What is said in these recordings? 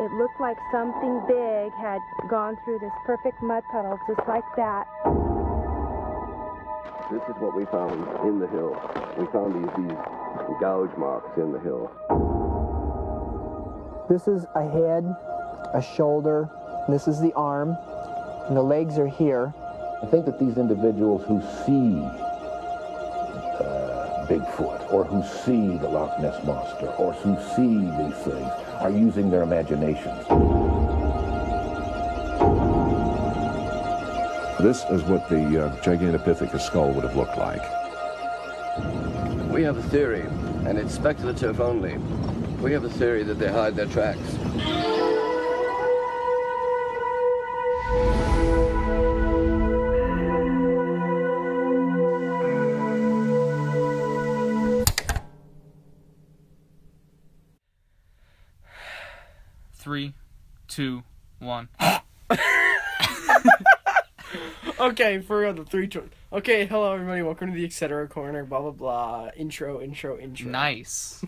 It looked like something big had gone through this perfect mud puddle, just like that. This is what we found in the hill. We found these gouge marks in the hill. This is a head, a shoulder, and this is the arm, and the legs are here. I think that these individuals who see Bigfoot, or who see the Loch Ness Monster, or who see these things, are using their imaginations. This is what the Gigantopithecus skull would have looked like. We have a theory, and it's speculative only. We have a theory that they hide their tracks. Three, two, one. Okay, for real, the 3, 2. Okay, hello everybody, welcome to the Etc. Corner, blah blah blah. Intro. Nice.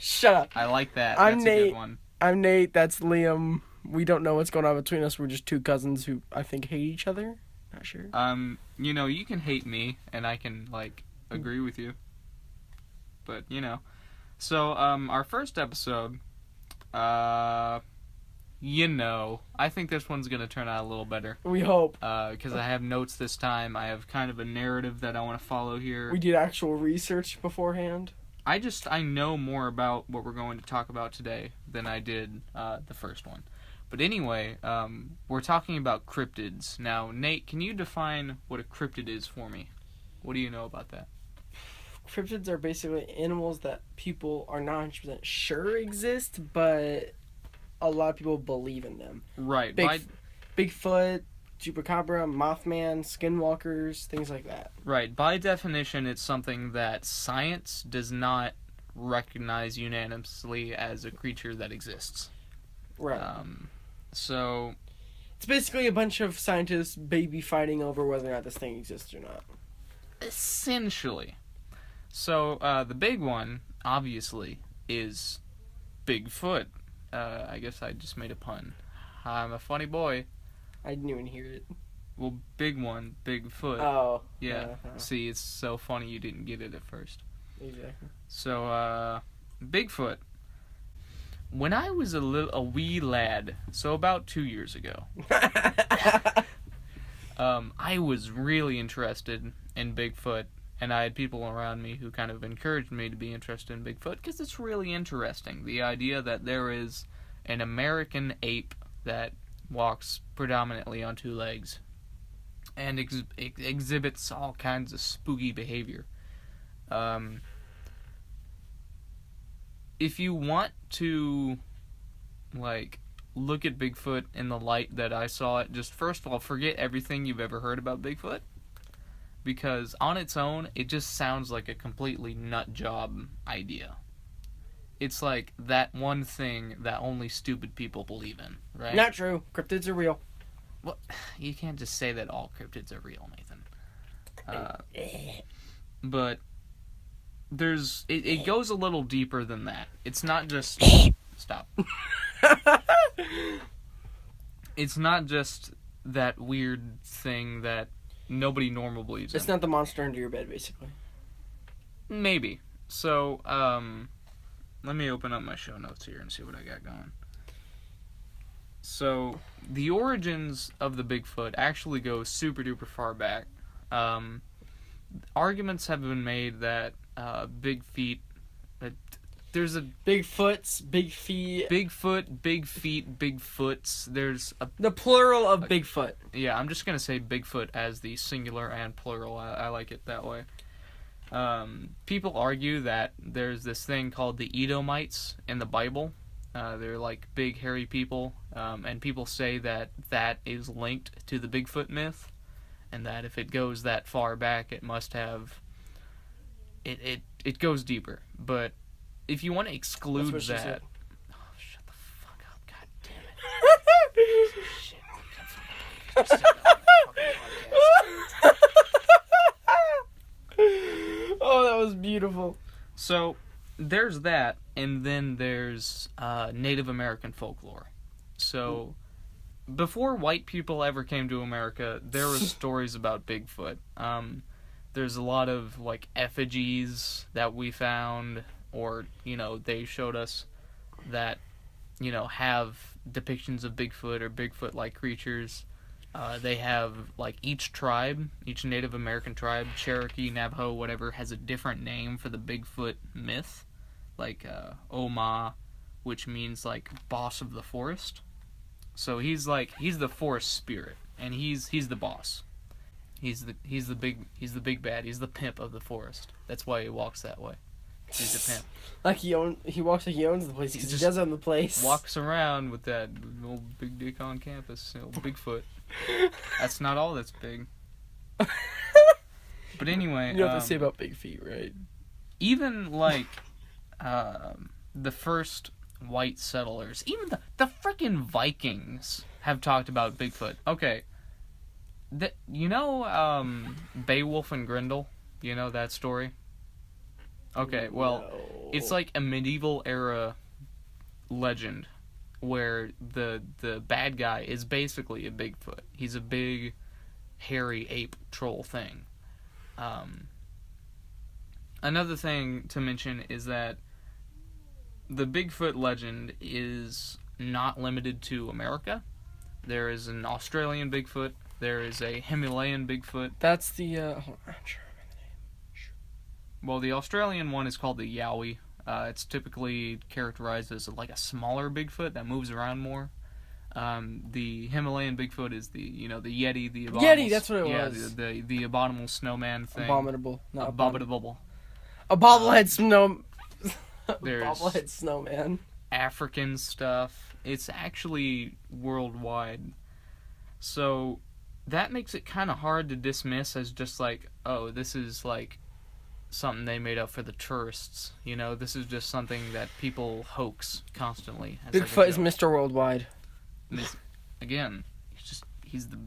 Shut up. I like that. I'm That's Nate. a good one. I'm Nate, that's Liam. We don't know what's going on between us. We're just two cousins who I think hate each other. Not sure. You know, you can hate me and I can agree with you. But, So, our first episode, I think this one's going to turn out a little better. We hope. Because I have notes this time. I have kind of a narrative that I want to follow here. We did actual research beforehand. I know more about what we're going to talk about today than I did the first one. But anyway, we're talking about cryptids. Now, Nate, can you define what a cryptid is for me? What do you know about that? Cryptids are basically animals that people are not 100% sure exist, but a lot of people believe in them. Right. Bigfoot, Chupacabra, Mothman, skinwalkers, things like that. Right. By definition, it's something that science does not recognize unanimously as a creature that exists. Right. So it's basically a bunch of scientists baby fighting over whether or not this thing exists or not. Essentially. So, the big one, obviously, is Bigfoot. I guess I just made a pun. I'm a funny boy. I didn't even hear it. Well, big one, Bigfoot. Oh. Yeah. Uh-huh. See, it's so funny you didn't get it at first. Exactly. So, Bigfoot. When I was a wee lad, so about 2 years ago, I was really interested in Bigfoot, and I had people around me who kind of encouraged me to be interested in Bigfoot, because it's really interesting. The idea that there is an American ape that walks predominantly on 2 legs and exhibits all kinds of spooky behavior. If you want to, look at Bigfoot in the light that I saw it, just first of all, forget everything you've ever heard about Bigfoot. Because on its own, it just sounds like a completely nut job idea. It's like that one thing that only stupid people believe in, right? Not true. Cryptids are real. Well, you can't just say that all cryptids are real, Nathan. But it goes a little deeper than that. It's not just... Stop. It's not just that weird thing that nobody normal believes in. It's not the monster under your bed, basically. Maybe. So, let me open up my show notes here and see what I got going. So, the origins of the Bigfoot actually go super duper far back. Arguments have been made that big feet... there's a... Bigfoots, big feet... Bigfoot, big feet, Bigfoots. There's a... The plural of Bigfoot. Yeah, I'm just going to say Bigfoot as the singular and plural. I like it that way. People argue that there's this thing called the Edomites in the Bible. They're like big, hairy people. And people say that is linked to the Bigfoot myth. And that if it goes that far back, it must have... It goes deeper. But if you want to exclude that... Oh, shut the fuck up. God damn it. Shit. Oh, that was beautiful. So, there's that, and then there's Native American folklore. So, before white people ever came to America, there were stories about Bigfoot. There's a lot of, like, effigies that we found, or, you know, they showed us that, you know, have depictions of Bigfoot or Bigfoot-like creatures. They have, like, each tribe, each Native American tribe, Cherokee, Navajo, whatever, has a different name for the Bigfoot myth. Like, Oma, which means, like, boss of the forest. So he's the forest spirit, and he's the boss. He's the big bad. He's the pimp of the forest. That's why he walks that way. He's a pimp. Like he walks like he owns the place because he does own the place. Walks around with that old big dick on campus, old Bigfoot. That's not all that's big. But anyway, you know what they say about big feet, right? Even like the first white settlers, even the freaking Vikings have talked about Bigfoot. Okay. You know Beowulf and Grendel? You know that story? Okay, well, it's like a medieval era legend where the bad guy is basically a Bigfoot. He's a big, hairy ape troll thing. Another thing to mention is that the Bigfoot legend is not limited to America. There is an Australian Bigfoot. There is a Himalayan Bigfoot. That's the, hold on, I'm sure I remember the name. Well, the Australian one is called the Yowie. It's typically characterized as like a smaller Bigfoot that moves around more. The Himalayan Bigfoot is the Yeti, the abominable... Yeti, that's what it was. The abominable snowman thing. Abominable, not abominable. A bobblehead snow... There's bobblehead snowman. African stuff. It's actually worldwide. So that makes it kind of hard to dismiss as just like, oh, this is like something they made up for the tourists. You know, this is just something that people hoax constantly. Bigfoot is Mr. Worldwide. Again, he's the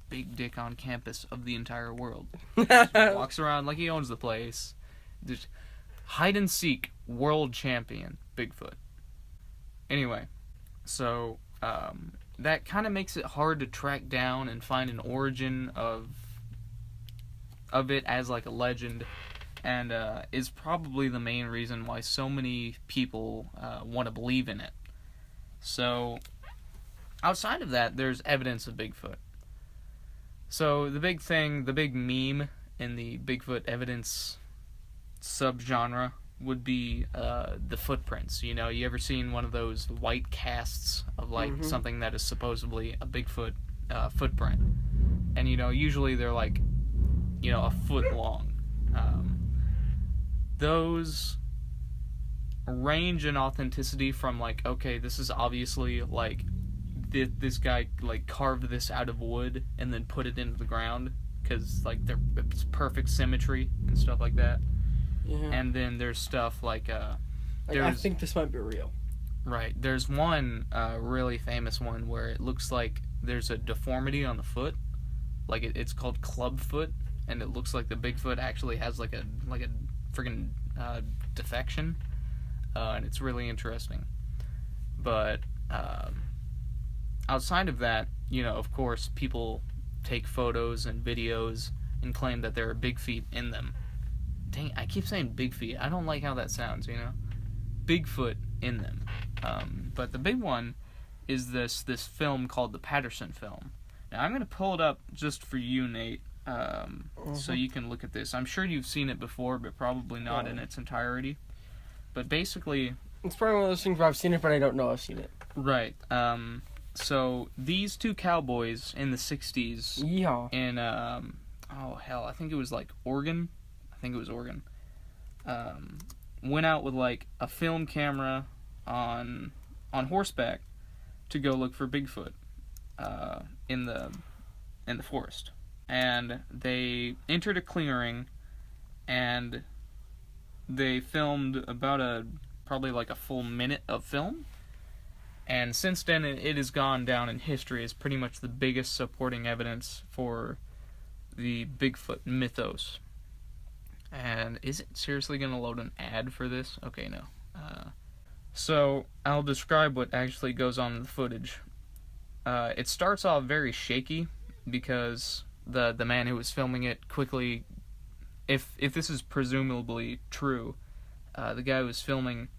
big dick on campus of the entire world. He just walks around like he owns the place. Just hide and seek world champion Bigfoot. Anyway, so that kind of makes it hard to track down and find an origin of it as like a legend, and is probably the main reason why so many people want to believe in it. So outside of that, there's evidence of Bigfoot. So the big meme in the Bigfoot evidence subgenre would be the footprints. You know, you ever seen one of those white casts of like something that is supposedly a Bigfoot footprint? And you know, usually they're like, you know, a foot long. Those range in authenticity from like, okay, this is obviously like this guy like carved this out of wood and then put it into the ground because like it's perfect symmetry and stuff like that. Yeah. And then there's stuff like I think this might be real. Right. There's one really famous one where it looks like there's a deformity on the foot. Like it's called club foot, and it looks like the Bigfoot actually has like a friggin' defection. And it's really interesting. But outside of that, you know, of course, people take photos and videos and claim that there are big feet in them. Dang, I keep saying big feet. I don't like how that sounds, you know? Bigfoot in them. But the big one is this film called the Patterson Film. Now, I'm going to pull it up just for you, Nate, so you can look at this. I'm sure you've seen it before, but probably not in its entirety. But basically... It's probably one of those things where I've seen it, but I don't know I've seen it. Right. So, these two cowboys in the 60s... Yeah. In, I think it was like Oregon... went out with like a film camera on horseback to go look for Bigfoot in the forest, and they entered a clearing and they filmed about probably like a full minute of film, and since then it has gone down in history as pretty much the biggest supporting evidence for the Bigfoot mythos. And is it seriously going to load an ad for this? Okay, no. So, I'll describe what actually goes on in the footage. It starts off very shaky because the man who was filming it quickly, if this is presumably true, the guy who was filming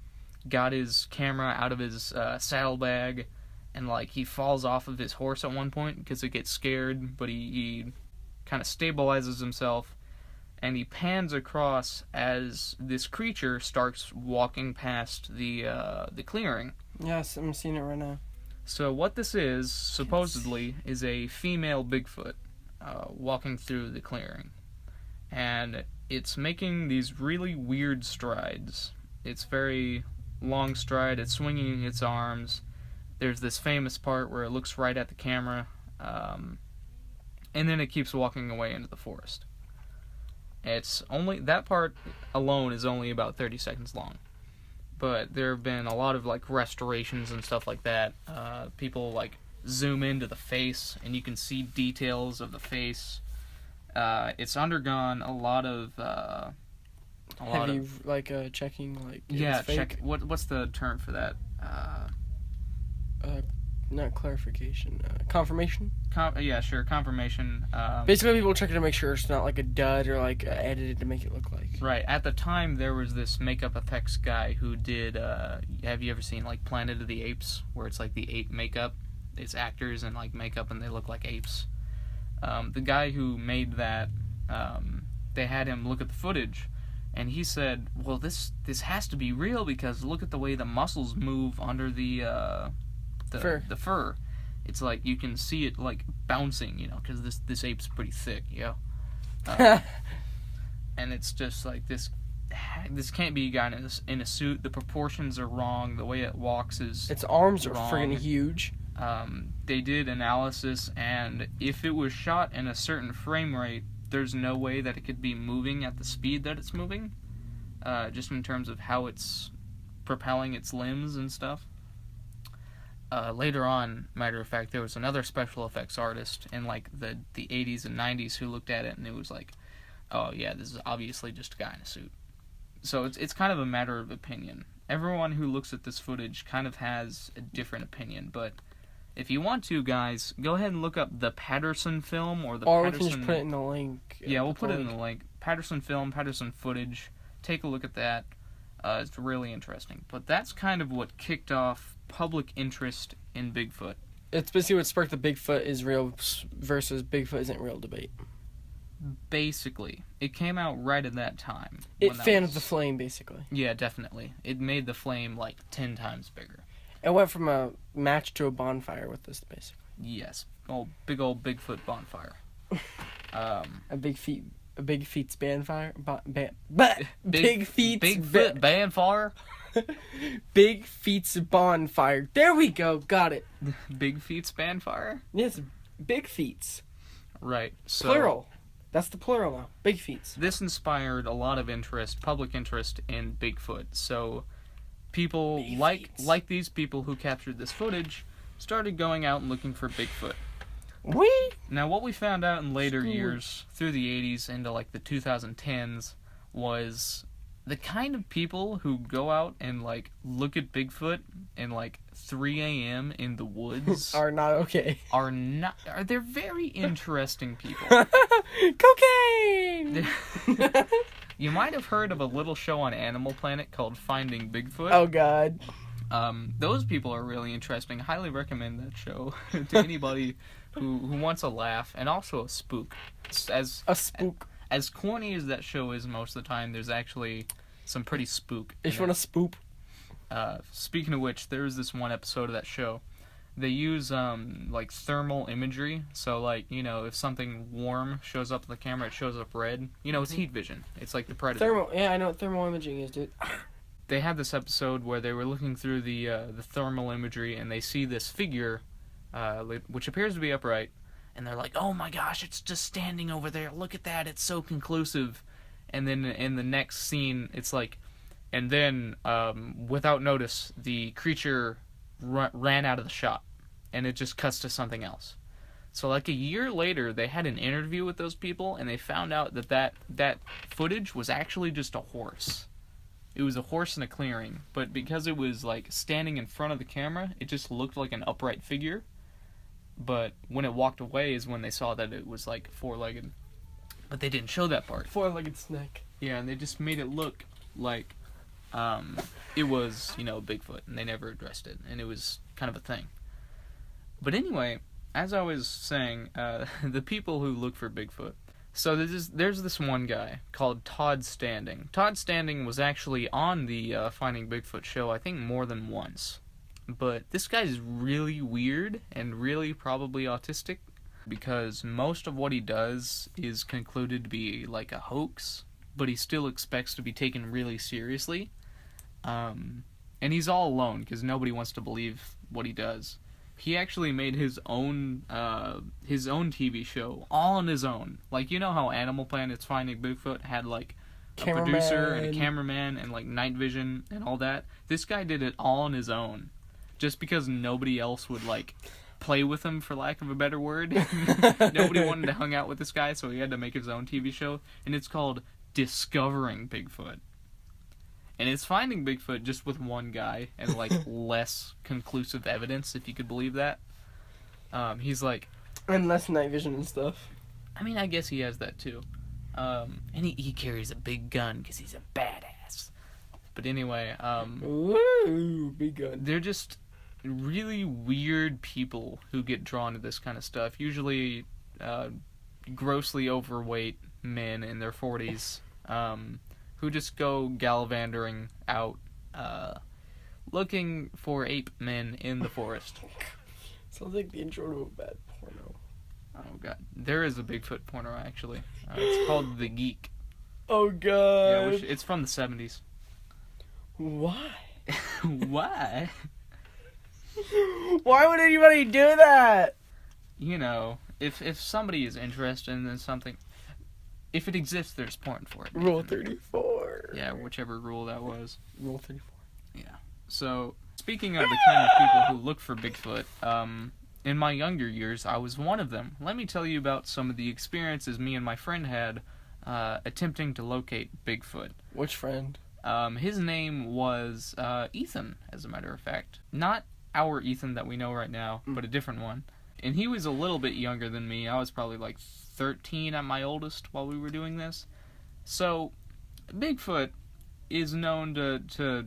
got his camera out of his saddlebag, and like he falls off of his horse at one point because it gets scared, but he kind of stabilizes himself, and he pans across as this creature starts walking past the clearing. Yes, I'm seeing it right now. So what this is, supposedly, is a female Bigfoot walking through the clearing. And it's making these really weird strides. It's very long stride, it's swinging its arms. There's this famous part where it looks right at the camera, and then it keeps walking away into the forest. It's only, that part alone is only about 30 seconds long. But there have been a lot of like restorations and stuff like that. People like zoom into the face and you can see details of the face. It's undergone a lot of checking like yeah, check. What's the term for that? Not clarification. Confirmation. Yeah, sure, confirmation. Basically, people checking to make sure it's not like a dud or like edited to make it look like. Right. At the time, there was this makeup effects guy who did. Have you ever seen like Planet of the Apes, where it's like the ape makeup? It's actors in like makeup and they look like apes. The guy who made that, they had him look at the footage, and he said, "Well, this has to be real because look at the way the muscles move under the fur. It's like you can see it like bouncing, you know, because this ape's pretty thick, yeah." And it's just like this can't be a guy in a suit. The proportions are wrong. The way it walks is its arms are wrong. friggin' huge. They did analysis, and if it was shot in a certain frame rate, there's no way that it could be moving at the speed that it's moving, just in terms of how it's propelling its limbs and stuff. Later on, matter of fact, there was another special effects artist in like the 80s and 90s who looked at it, and it was like, oh yeah, this is obviously just a guy in a suit. So it's kind of a matter of opinion. Everyone who looks at this footage kind of has a different opinion, but if you want to, guys, go ahead and look up the Patterson Film or the or Patterson... we can just put it in the link. Yeah, we'll put it in the link. Patterson Film, Patterson Footage. Take a look at that. It's really interesting. But that's kind of what kicked off public interest in Bigfoot. It's basically what sparked the Bigfoot is real versus Bigfoot isn't real debate. Basically. It came out right at that time. It fanned the flame, basically. Yeah, definitely. It made the flame like 10 times bigger. It went from a match to a bonfire with this, basically. Yes. Big old Bigfoot bonfire. A big feet's bonfire. Big Bigfoot bonfire. Big feet's bonfire. There we go. Got it. Big feet's bonfire. Yes, big feet's. Right. So plural. That's the plural now. Big feet's. This inspired a lot of interest, public interest in Bigfoot. So people like these people who captured this footage started going out and looking for Bigfoot. Now, what we found out in later years, through the 80s into like the 2010s, was the kind of people who go out and like look at Bigfoot in like 3 a.m. in the woods are not okay. They're very interesting people. Cocaine! You might have heard of a little show on Animal Planet called Finding Bigfoot. Oh, God. Those people are really interesting. Highly recommend that show to anybody who wants a laugh and also a spook. As corny as that show is most of the time, there's actually some pretty spook. If you want to spoop. Speaking of which, there's this one episode of that show. They use like thermal imagery. So like, you know, if something warm shows up on the camera, it shows up red. You know, it's heat vision. It's like the Predator. Yeah, I know what thermal imaging is, dude. They had this episode where they were looking through the thermal imagery, and they see this figure, which appears to be upright, and they're like, "Oh my gosh, it's just standing over there! Look at that! It's so conclusive." And then in the next scene, it's like, and then without notice, the creature ran out of the shot, and it just cuts to something else. So like a year later, they had an interview with those people, and they found out that footage was actually just a horse. It was a horse in a clearing, but because it was like standing in front of the camera, it just looked like an upright figure. But when it walked away is when they saw that it was like four-legged. But they didn't show that part. Four-legged snake. Yeah, and they just made it look like it was, Bigfoot, and they never addressed it, and it was kind of a thing. But anyway, as I was saying, the people who look for Bigfoot. So there's this one guy called Todd Standing. Todd Standing was actually on the Finding Bigfoot show, I think, more than once. But this guy's really weird and really probably autistic, because most of what he does is concluded to be like a hoax, but he still expects to be taken really seriously. And he's all alone because nobody wants to believe what he does. He actually made his own TV show all on his own. Like, you know how Animal Planet's Finding Bigfoot had like a producer and a cameraman and like night vision and all that? This guy did it all on his own, just because nobody else would like play with him, for lack of a better word. Nobody wanted to hang out with this guy, so he had to make his own TV show, and it's called Discovering Bigfoot. And it's Finding Bigfoot just with one guy and like less conclusive evidence, if you could believe that. He's like, and less night vision and stuff. I mean, I guess he has that too. And he carries a big gun because he's a badass. But anyway, Ooh, big gun. They're just really weird people who get drawn to this kind of stuff. Usually, grossly overweight men in their 40s, who just go gallivanting out, looking for ape men in the forest. Sounds like the intro to a bad porno. Oh god, there is a Bigfoot porno actually. It's called The Geek. Oh god. Yeah, it's from the 70s. Why? Why? Why would anybody do that? If somebody is interested in something, if it exists, there's porn for it. Rule 34. Yeah, whichever rule that was. Rule 34. Yeah. So, speaking of the kind of people who look for Bigfoot, in my younger years, I was one of them. Let me tell you about some of the experiences me and my friend had attempting to locate Bigfoot. Which friend? His name was Ethan, as a matter of fact. Not our Ethan that we know right now, but a different one. And he was a little bit younger than me. I was probably like 13 at my oldest while we were doing this. So, Bigfoot is known to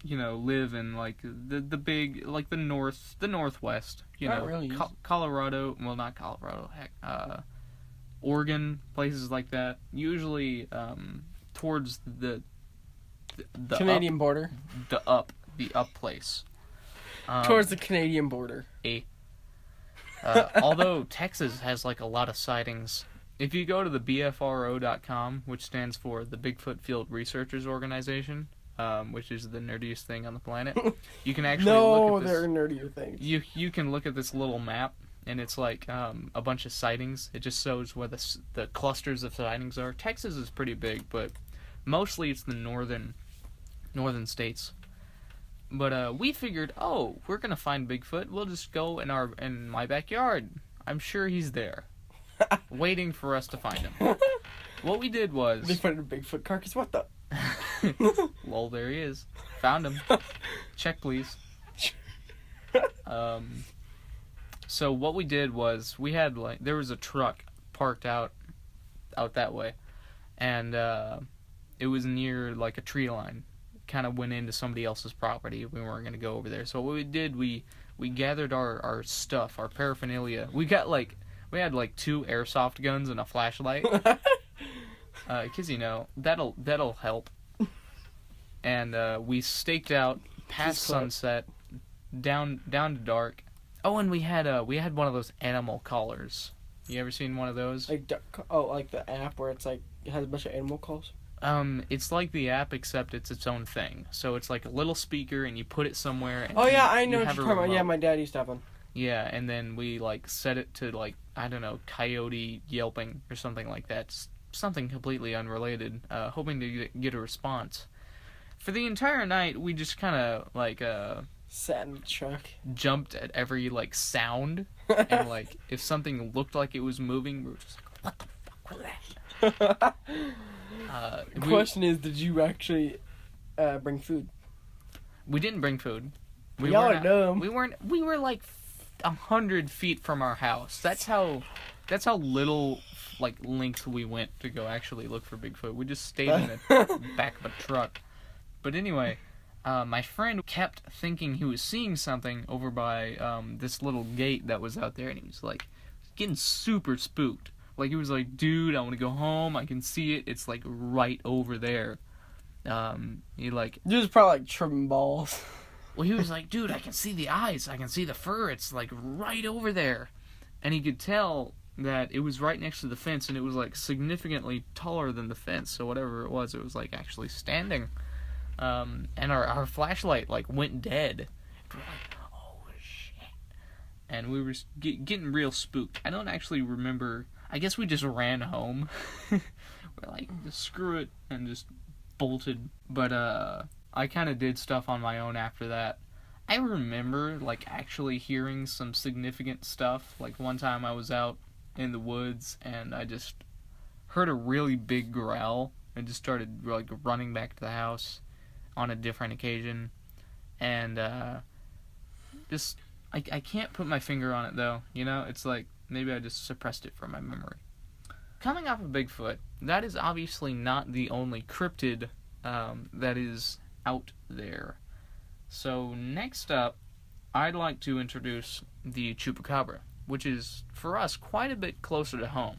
live in like the big, like the northwest. Not really. Colorado. Well, not Colorado. Heck, Oregon, places like that. Usually, towards the Canadian border. The up place. Towards the Canadian border. Although Texas has like a lot of sightings. If you go to the BFRO.com, which stands for the Bigfoot Field Researchers Organization, which is the nerdiest thing on the planet, you can actually look at this. No, there are nerdier things. You can look at this little map, and it's like a bunch of sightings. It just shows where the clusters of sightings are. Texas is pretty big, but mostly it's the northern states. But we figured, we're gonna find Bigfoot. We'll just go in my backyard. I'm sure he's there, waiting for us to find him. What we did was They found a Bigfoot carcass. What the? Lol, there he is. Found him. Check, please. So what we did was we had there was a truck parked out that way, and it was near like a tree line. Kind of went into somebody else's property. We weren't going to go over there. So what we did, we gathered our stuff, our paraphernalia. We had 2 airsoft guns and a flashlight. Cause that'll help. And we staked out past sunset, down to dark. Oh, and we had one of those animal collars. You ever seen one of those? Like the app where it's like it has a bunch of animal calls. It's like the app, except it's its own thing. So it's like a little speaker, and you put it somewhere. And I know what you're talking about. Yeah, my dad used to have one. Yeah, and then we set it to I don't know, coyote yelping or something like that. Something completely unrelated. Hoping to get a response. For the entire night, we just kind of sat in the truck, jumped at every sound, and if something looked like it was moving, we were just like, what the fuck was that? The question is, did you actually bring food? We didn't bring food. Y'all are dumb. We were like 100 feet from our house. That's how little like length we went to go actually look for Bigfoot. We just stayed in the back of a truck. But anyway, my friend kept thinking he was seeing something over by this little gate that was out there, and he was like getting super spooked. Like he was like, "Dude, I want to go home. I can see it. It's like right over there." He like, Dude was probably like tripping balls. well, he was like, "Dude, I can see the eyes. I can see the fur. It's like right over there," and he could tell that it was right next to the fence, and it was like significantly taller than the fence. So whatever it was like actually standing. And our flashlight like went dead. We're like, "Oh shit!" And we were getting real spooked. I don't actually remember. I guess we just ran home. We're like, just screw it, and just bolted. But I kind of did stuff on my own after that. I remember like actually hearing some significant stuff. Like one time I was out in the woods and I just heard a really big growl and just started like running back to the house on a different occasion. And just I can't put my finger on it though, you know. It's like maybe I just suppressed it from my memory. Coming off of Bigfoot, that is obviously not the only cryptid that is out there. So next up, I'd like to introduce the Chupacabra, which is, for us, quite a bit closer to home.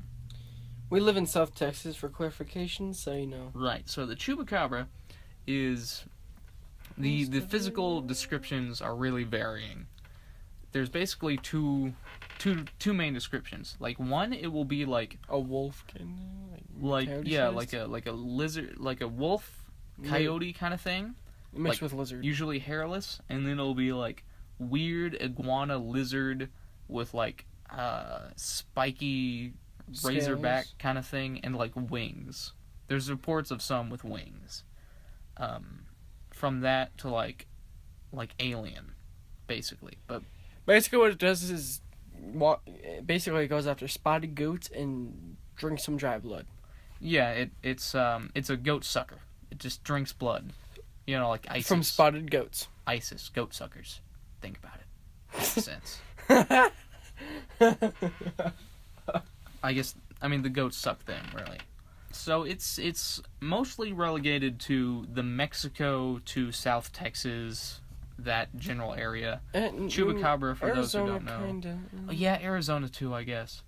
We live in South Texas, for clarification, so you know. Right, so the Chupacabra is... The physical descriptions are really varying. There's basically two main descriptions. Like one, it will be like a wolf kind of like a lizard, like a wolf coyote kind of thing. Mixed like, with lizard. Usually hairless, and then it'll be like weird iguana lizard with like spiky razorback kind of thing and like wings. There's reports of some with wings. From that to like alien, basically. But basically what it does is basically it goes after spotted goats and drinks some dry blood. Yeah, it's a goat sucker. It just drinks blood. You know, like ISIS. From spotted goats. ISIS, goat suckers. Think about it. Makes sense. I mean the goat suck thing, really. So it's mostly relegated to the Mexico to South Texas, that general area. Chupacabra, for those who don't know. Kinda. Oh, yeah, Arizona too, I guess.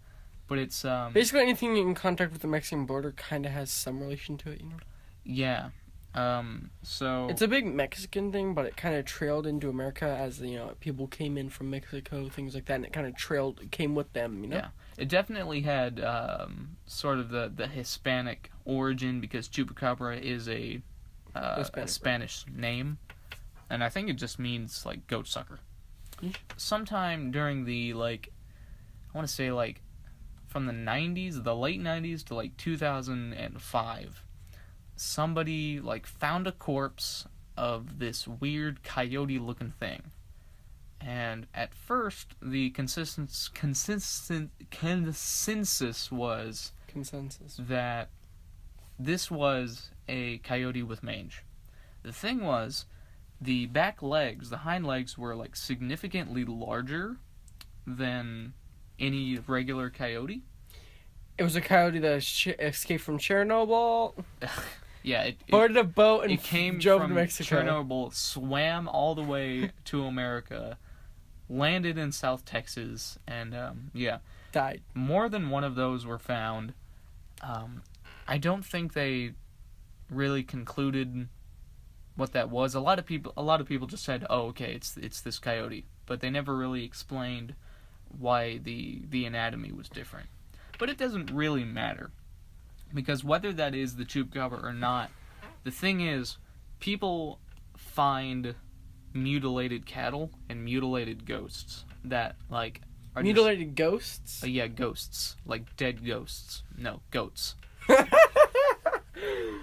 But it's basically anything in contact with the Mexican border kind of has some relation to it, you know. Yeah. So it's a big Mexican thing, but it kind of trailed into America as people came in from Mexico, things like that, and it kind of came with them, you know. Yeah, it definitely had sort of the Hispanic origin because Chupacabra is a Spanish name, and I think it just means like goat sucker. Sometime during the I want to say from the 90s, the late 90s to 2005. Somebody found a corpse of this weird coyote-looking thing, and at first the consensus was that this was a coyote with mange. The thing was, the back legs, the hind legs, were significantly larger than any regular coyote. It was a coyote that escaped from Chernobyl. Yeah, boarded a boat and drove from to Mexico. Chernobyl, swam all the way to America, landed in South Texas, and died. More than one of those were found. I don't think they really concluded what that was. A lot of people just said, "Oh, okay, it's this coyote," but they never really explained why the anatomy was different. But it doesn't really matter. Because whether that is the Chupacabra or not, the thing is, people find mutilated cattle and mutilated ghosts that, are mutilated ghosts? Yeah, ghosts. Like dead ghosts. No, goats.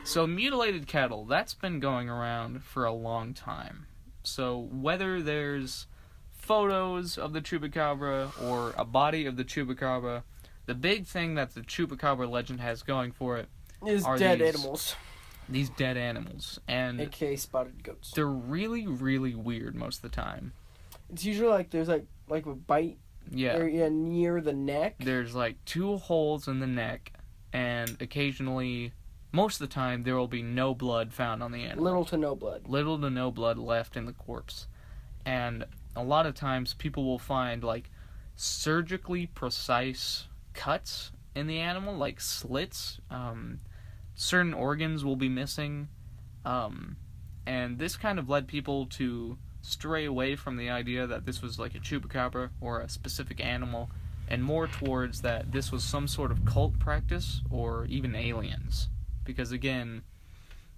So, mutilated cattle, that's been going around for a long time. So, whether there's photos of the Chupacabra or a body of the Chupacabra, the big thing that the Chupacabra legend has going for it are dead animals. These dead animals. And AKA spotted goats. They're really, really weird most of the time. It's usually there's like would bite Yeah. area near the neck. There's like 2 holes in the neck, and occasionally, most of the time, there will be no blood found on the animal. Little to no blood. Little to no blood left in the corpse. And a lot of times people will find like surgically precise cuts in the animal, like slits. Certain organs will be missing. And this kind of led people to stray away from the idea that this was like a chupacabra or a specific animal, and more towards that this was some sort of cult practice or even aliens. Because again,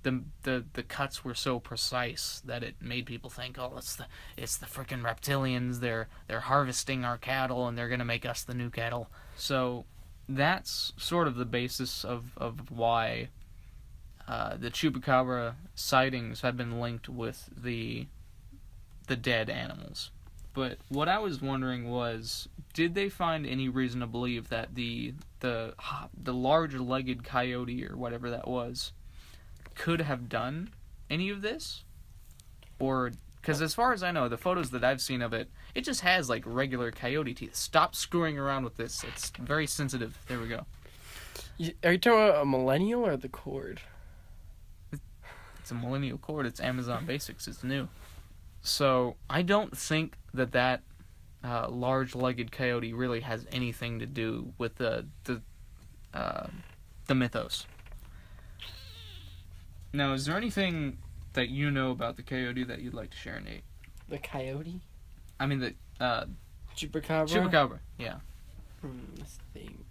the cuts were so precise that it made people think, oh, it's the freaking reptilians. They're harvesting our cattle and they're gonna make us the new cattle. So that's sort of the basis of why the chupacabra sightings have been linked with the dead animals. But what I was wondering was, did they find any reason to believe that the large-legged coyote or whatever that was could have done any of this? Or, because as far as I know, the photos that I've seen of it, it just has like regular coyote teeth. Stop screwing around with this. It's very sensitive. There we go. Are you talking about a millennial or the cord? It's a millennial cord. It's Amazon Basics. It's new. So I don't think that large-legged coyote really has anything to do with the mythos. Now, is there anything that you know about the coyote that you'd like to share, Nate? The coyote? I mean the Chupacabra? Chupacabra, yeah. Let's think.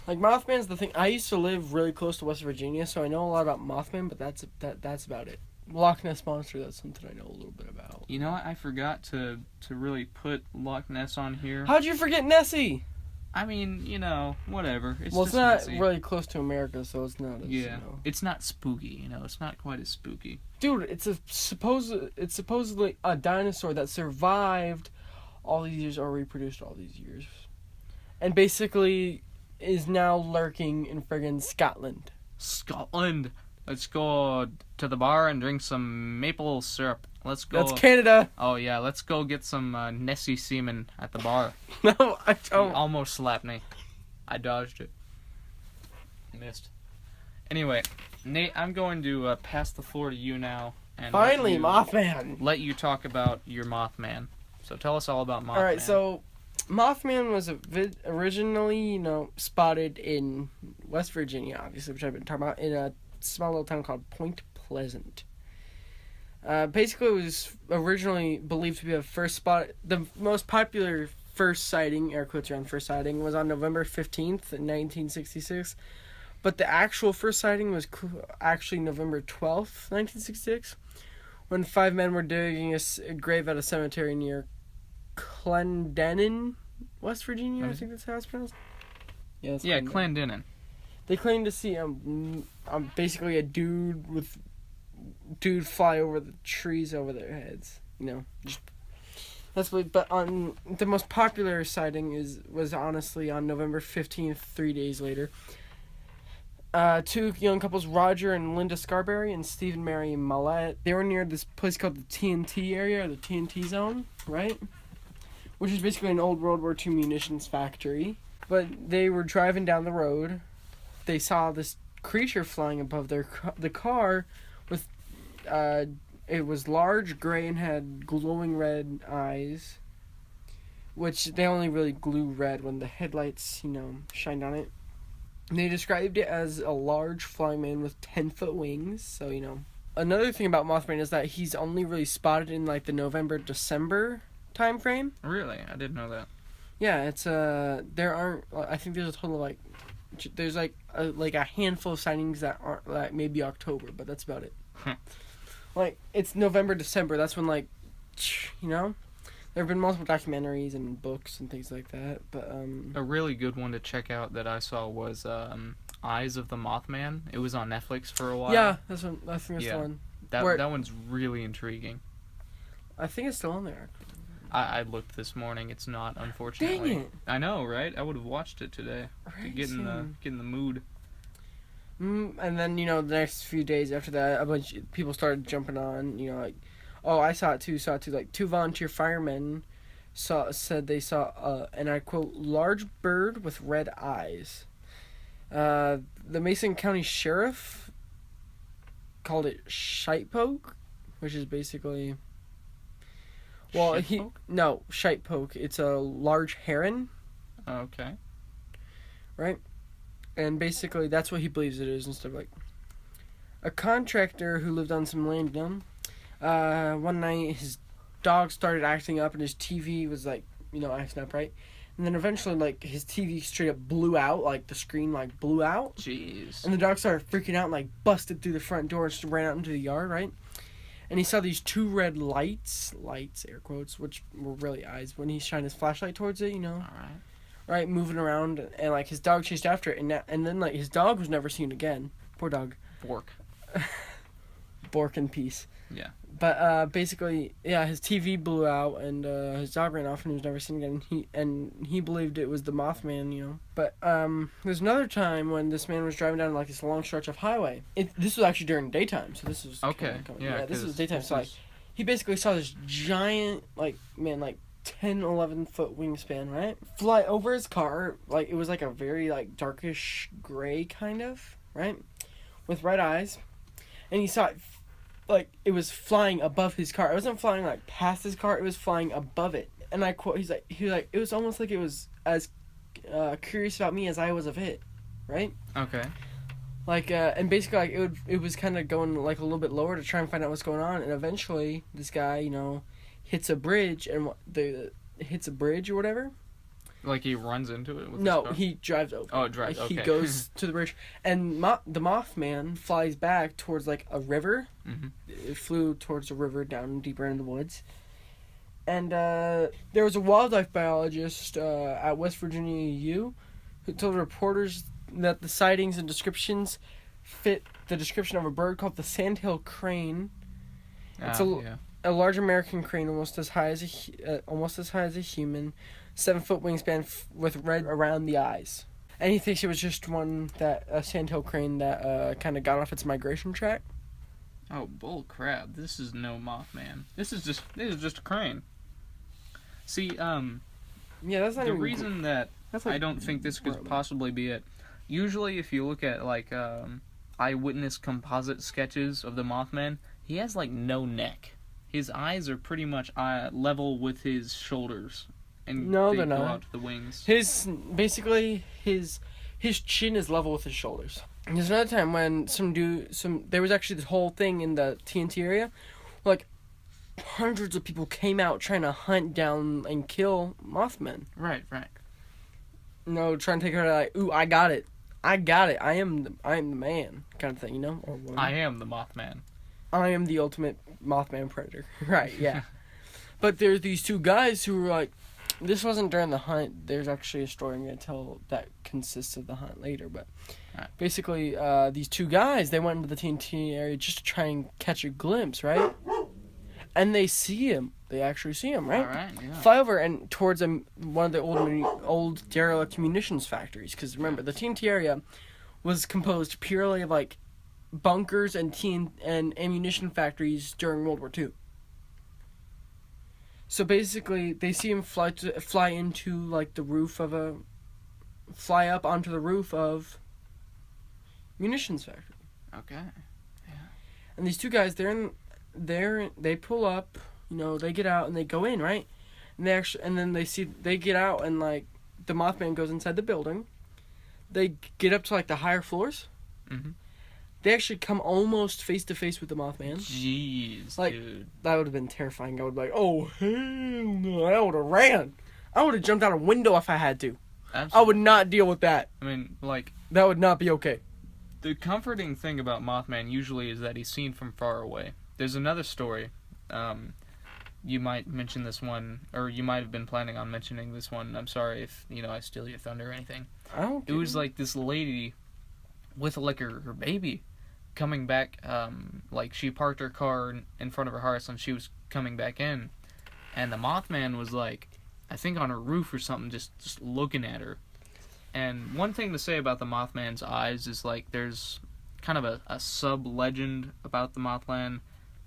Like, Mothman's the thing. I used to live really close to West Virginia, so I know a lot about Mothman, but that's about it. Loch Ness Monster, that's something I know a little bit about. You know what? I forgot to really put Loch Ness on here. How'd you forget Nessie? I mean, you know, whatever. It's just not messy. really close to America, so it's not as, Yeah, it's not spooky, you know. It's not quite as spooky. Dude, it's supposedly a dinosaur that survived all these years or reproduced all these years. And basically is now lurking in friggin' Scotland. Scotland! Let's go to the bar and drink some maple syrup. Let's go. That's Canada. Oh, yeah, let's go get some Nessie semen at the bar. No, I don't. He almost slapped me. I dodged it. Missed. Anyway, Nate, I'm going to pass the floor to you now. And Finally, Mothman. Let you talk about your Mothman. So tell us all about Mothman. Alright, so Mothman was originally, spotted in West Virginia, obviously, which I've been talking about, in a small little town called Point Pleasant. Basically, it was originally believed to be the most popular first sighting, air quotes around first sighting, was on November 15th, 1966. But the actual first sighting was actually November 12th, 1966, when 5 men were digging a grave at a cemetery near Clendenin, West Virginia, I think that's how it's pronounced. Yeah, Clendenin. They claimed to see basically a dude fly over the trees over their heads. That's what. But on the most popular sighting was honestly on November 15th, 3 days later. 2 young couples, Roger and Linda Scarberry and Stephen Mary Millett, they were near this place called the TNT area, or the TNT zone, right? Which is basically an old World War II munitions factory. But they were driving down the road. They saw this creature flying above the car with, it was large, gray, and had glowing red eyes, which they only really glue red when the headlights, shined on it. And they described it as a large flying man with 10-foot wings, so, Another thing about Mothman is that he's only really spotted in, like, the November-December time frame. Really? I didn't know that. Yeah, it's, there aren't, I think there's a total of, there's a handful of sightings that aren't, like, maybe October, but that's about it. Like, it's November, December, that's when, like, there have been multiple documentaries and books and things like that, but, A really good one to check out that I saw was, Eyes of the Mothman. It was on Netflix for a while. Yeah, I think that's the one. That one's really intriguing. I think it's still on there. I looked this morning. It's not, unfortunately. Dang it! I know, right? I would have watched it today to get in the mood. And then the next few days after that, a bunch of people started jumping on. Like, Oh, I saw it too. Like 2 volunteer firemen said they saw, and I quote, large bird with red eyes. The Mason County Sheriff called it shitepoke, which is basically, well, shitepoke. It's a large heron. Okay. Right? And basically that's what he believes it is and stuff. Like, a contractor who lived on some land, one night his dog started acting up and his TV was like, acting up, right? And then eventually, like, his TV straight up blew out, like the screen like blew out. Jeez. And the dog started freaking out and like busted through the front door and just ran out into the yard, right? And he saw these 2 red lights, air quotes, which were really eyes, when he shined his flashlight towards it, All right. Right, moving around, and like his dog chased after it, and then like his dog was never seen again. Poor dog. Bork in peace. Yeah. But basically, yeah, his TV blew out, and his dog ran off, and he was never seen again. He believed it was the Mothman, But there's another time when this man was driving down like this long stretch of highway. This was actually during daytime, so this was okay. Yeah, this was daytime. So like, he basically saw this giant, like 10, 11 foot wingspan, right? Fly over his car, like it was like a very like darkish gray kind of, right? With red eyes. And he saw it, like it was flying above his car. It wasn't flying like past his car, it was flying above it. And I quote, he was like, it was almost like it was as curious about me as I was of it, right? Okay. Like, and basically, like, it was kind of going like a little bit lower to try and find out what's going on. And eventually, this guy, hits a bridge and hits a bridge or whatever. Like he runs into it with his No, car? he drives over. Oh, drives. Like, Okay. He goes to the bridge, and the Mothman flies back towards like a river. Mm-hmm. It flew towards a river down deeper in the woods. And there was a wildlife biologist at West Virginia U who told reporters that the sightings and descriptions fit the description of a bird called the Sandhill crane. It's a large American crane, almost as high as a human, 7-foot wingspan with red around the eyes. And he thinks it was just a Sandhill crane that kind of got off its migration track. Oh, bull crap! This is no Mothman. This is just a crane. See, yeah, that's not the even reason that that's like I don't think this could possibly be it. Usually, if you look at like eyewitness composite sketches of the Mothman, he has like no neck. His eyes are pretty much level with his shoulders, and No, they they're go not. out to the wings. His chin is level with his shoulders. And there's another time when there was actually this whole thing in the TNT area, like hundreds of people came out trying to hunt down and kill Mothmen. Right. Trying to take her like, ooh, I got it, I am the man, kind of thing, or woman. I am the Mothman. I am the ultimate Mothman predator. Right, yeah. But there's these 2 guys who were like, this wasn't during the hunt. There's actually a story I'm going to tell that consists of the hunt later. But basically, these 2 guys, they went into the TNT area just to try and catch a glimpse, right? And they see him. They actually see him, right? All right, yeah. Fly over and towards one of the old derelict munitions factories. Because remember, the TNT area was composed purely of like bunkers and ammunition factories during World War II. So basically, they see him fly up onto the roof of munitions factory. Okay. Yeah. And these 2 guys, they pull up, they get out and they go in, right? And they get out and like the Mothman goes inside the building. They get up to like the higher floors. Mm-hmm. They actually come almost face to face with the Mothman. Jeez, like, dude. That would have been terrifying. I would be like, oh, hell no. I would have ran. I would have jumped out a window if I had to. Absolutely. I would not deal with that. I mean, like... That would not be okay. The comforting thing about Mothman usually is that he's seen from far away. There's another story. You might mention this one, or you might have been planning on mentioning this one. I'm sorry if, I steal your thunder or anything. It was like this lady with like her baby coming back, like she parked her car in front of her house and she was coming back in, and the Mothman was like, I think on her roof or something, just looking at her. And one thing to say about the Mothman's eyes is like there's kind of a sub-legend about the Mothman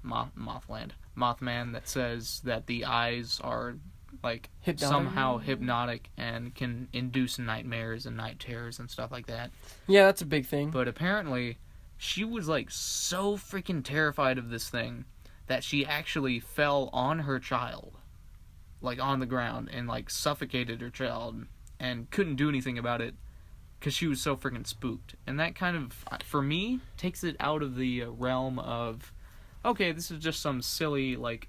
Mothman that says that the eyes are like Hypnotic? somehow hypnotic and can induce nightmares and night terrors and stuff like that. Yeah, that's a big thing. But apparently, she was like so freaking terrified of this thing that she actually fell on her child, like on the ground, and like suffocated her child and couldn't do anything about it because she was so freaking spooked. And that kind of, for me, takes it out of the realm of, okay, this is just some silly, like,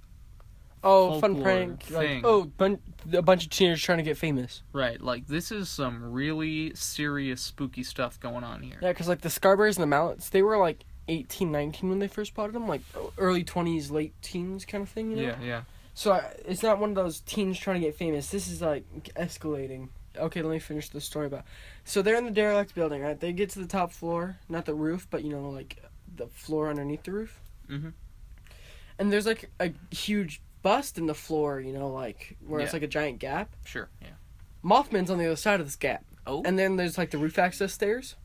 fun folklore prank. thing. Like, a bunch of teenagers trying to get famous. Right, like, this is some really serious, spooky stuff going on here. Yeah, because, like, the Scarberries and the Mallets, they were, like, 18, 19 when they first spotted them. Like, early 20s, late teens kind of thing, you know? Yeah. So, it's not one of those teens trying to get famous. This is, like, escalating. Okay, let me finish the story about... So, they're in the derelict building, right? They get to the top floor. Not the roof, but, you know, like, the floor underneath the roof. Mm-hmm. And there's, like, a huge bust in the floor, you know, like, where it's, like, a giant gap. Sure, yeah. Mothman's on the other side of this gap. Oh. And then there's, like, the roof access stairs.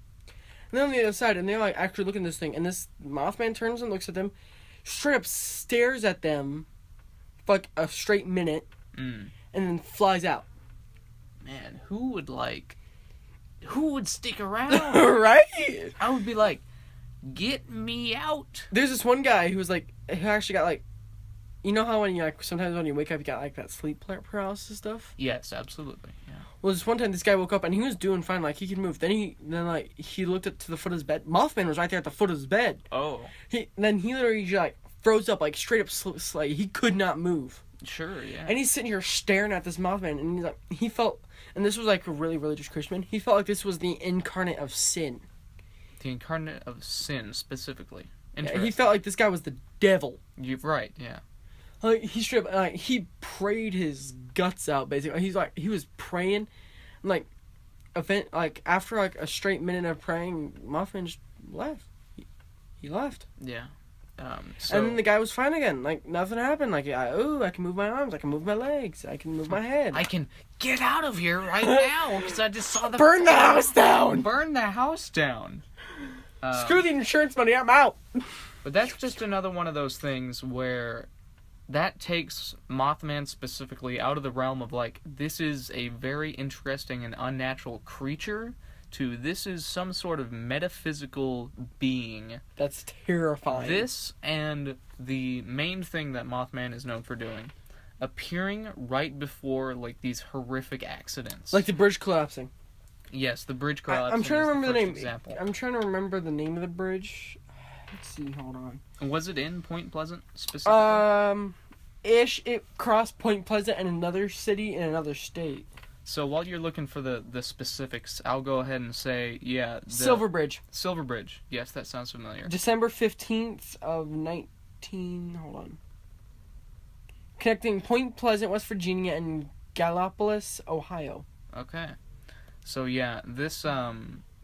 And then on the other side, and they're, like, actually looking at this thing. And this Mothman turns and looks at them, straight up stares at them for, like, a straight minute, and then flies out. Man, who would stick around? Right? I would be like, get me out. There's this one guy who was, like, who actually got, like, you know how when you, like, sometimes when you wake up, you got, like, that sleep paralysis stuff? Yes, absolutely, yeah. Well, this one time, this guy woke up, and he was doing fine, like, he could move. Then he looked up to the foot of his bed. Mothman was right there at the foot of his bed. Oh. Then he literally, like, froze up, like, straight up, like, he could not move. Sure, yeah. And he's sitting here staring at this Mothman, and he's like, he felt, and this was, like, a really religious Christian, he felt like this was the incarnate of sin. The incarnate of sin, specifically. Yeah, he felt like this guy was the devil. You're right, yeah. Like, he straight up, like, he prayed his guts out, basically. He's like, he was praying, and, like, after, like, a straight minute of praying, Mothman just left. He left. Yeah. And then the guy was fine again. Like, nothing happened. Like, I can move my arms, I can move my legs, I can move my head. I can get out of here right now, because I just saw the... Burn the house down! Burn the house down! Screw the insurance money, I'm out! But that's just another one of those things where that takes Mothman specifically out of the realm of, like, this is a very interesting and unnatural creature, to this is some sort of metaphysical being. That's terrifying. This and the main thing that Mothman is known for doing, appearing right before, like, these horrific accidents. Like the bridge collapsing. Yes, the bridge collapsing. I'm trying to remember the name. Example. I'm trying to remember the name of the bridge. Let's see, hold on. Was it in Point Pleasant specifically? It crossed Point Pleasant and another city in another state. So while you're looking for the specifics, I'll go ahead and say, yeah. Silver Bridge. Silver Bridge. Yes, that sounds familiar. December 15th of hold on. Connecting Point Pleasant, West Virginia and Gallipolis, Ohio. Okay. So yeah, this,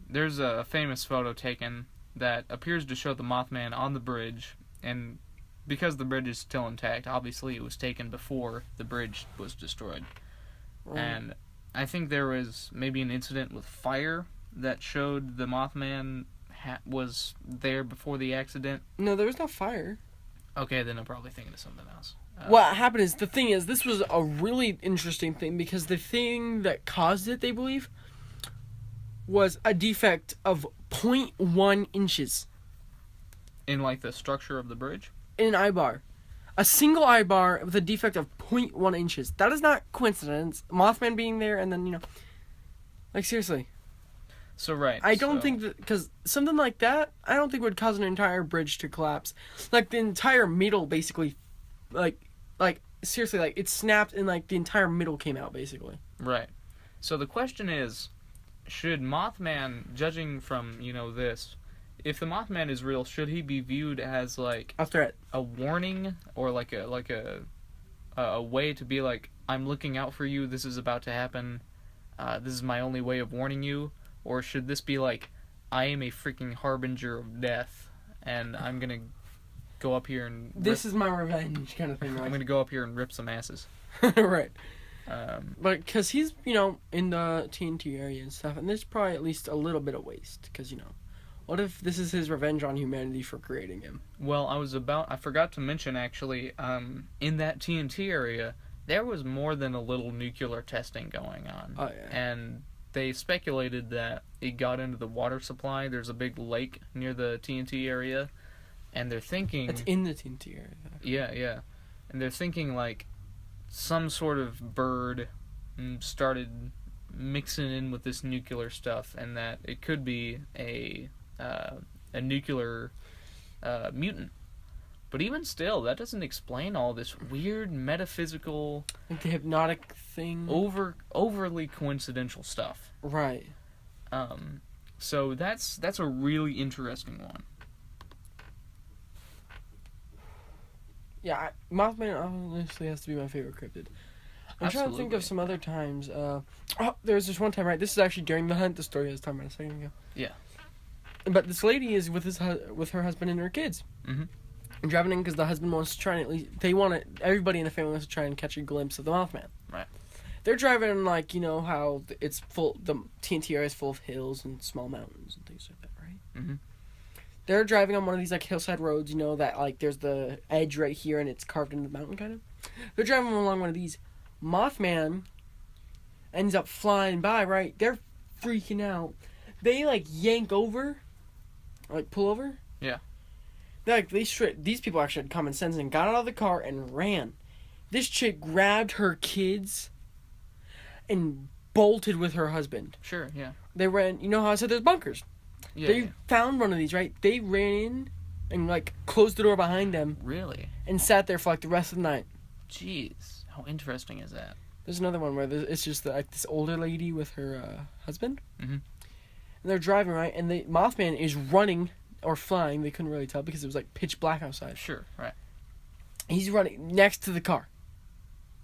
there's a famous photo taken that appears to show the Mothman on the bridge, and because the bridge is still intact, obviously it was taken before the bridge was destroyed. Right. And I think there was maybe an incident with fire that showed the Mothman was there before the accident. No, there was no fire. Okay, then I'm probably thinking of something else. What happened is, this was a really interesting thing, because the thing that caused it, they believe, was a defect of 0.1 inches. In, like, the structure of the bridge? In an eye bar. A single eye bar with a defect of 0.1 inches. That is not coincidence. Mothman being there, and then, you know, like, seriously. So, right. I don't think that, because something like that, I don't think would cause an entire bridge to collapse. Like, the entire middle, basically, like, seriously, like, it snapped and, like, the entire middle came out, basically. Right. So the question is, should Mothman, judging from, you know, this, if the Mothman is real, should he be viewed as, like, a threat, a warning, or like a way to be like, I'm looking out for you, this is about to happen, this is my only way of warning you? Or should this be like, I am a freaking harbinger of death, and I'm gonna go up here and this is my revenge kind of thing, right? I'm gonna go up here and rip some asses. Right. But because he's, you know, in the TNT area and stuff, and there's probably at least a little bit of waste, because, you know, What if this is his revenge on humanity for creating him? Well, I forgot to mention, actually, in that TNT area, there was more than a little nuclear testing going on. Oh, yeah. And they speculated that it got into the water supply. There's a big lake near the TNT area, and they're thinking... It's in the TNT area. Yeah, yeah. And they're thinking, like, some sort of bird started mixing in with this nuclear stuff, and that it could be a nuclear mutant. But even still, that doesn't explain all this weird metaphysical, Like the hypnotic thing. overly coincidental stuff. Right. So that's a really interesting one. Yeah, Mothman honestly has to be my favorite cryptid. I'm trying to think of some other times. There was this one time, right? This is actually during the hunt. The story I was talking about a second ago. Yeah. But this lady is with her husband and her kids. Mm-hmm. Driving in because the husband wants to try and everybody in the family wants to try and catch a glimpse of the Mothman. Right. They're driving like, you know, how it's full, the TNT area is full of hills and small mountains and things like that, right? Mm-hmm. They're driving on one of these like hillside roads, you know, that like there's the edge right here and it's carved into the mountain kind of. They're driving along one of these. Mothman ends up flying by, right? They're freaking out. They like yank over, like pull over. Yeah. These people actually had common sense and got out of the car and ran. This chick grabbed her kids and bolted with her husband. Sure, yeah. They ran, you know how I said there's bunkers? Yeah. They found one of these, right? They ran in and like closed the door behind them. Really? And sat there for like the rest of the night. Jeez, how interesting is that? There's another one where it's just like this older lady with her husband. Mm-hmm. And they're driving, right? And the Mothman is running or flying. They couldn't really tell because it was like pitch black outside. Sure, right. He's running next to the car.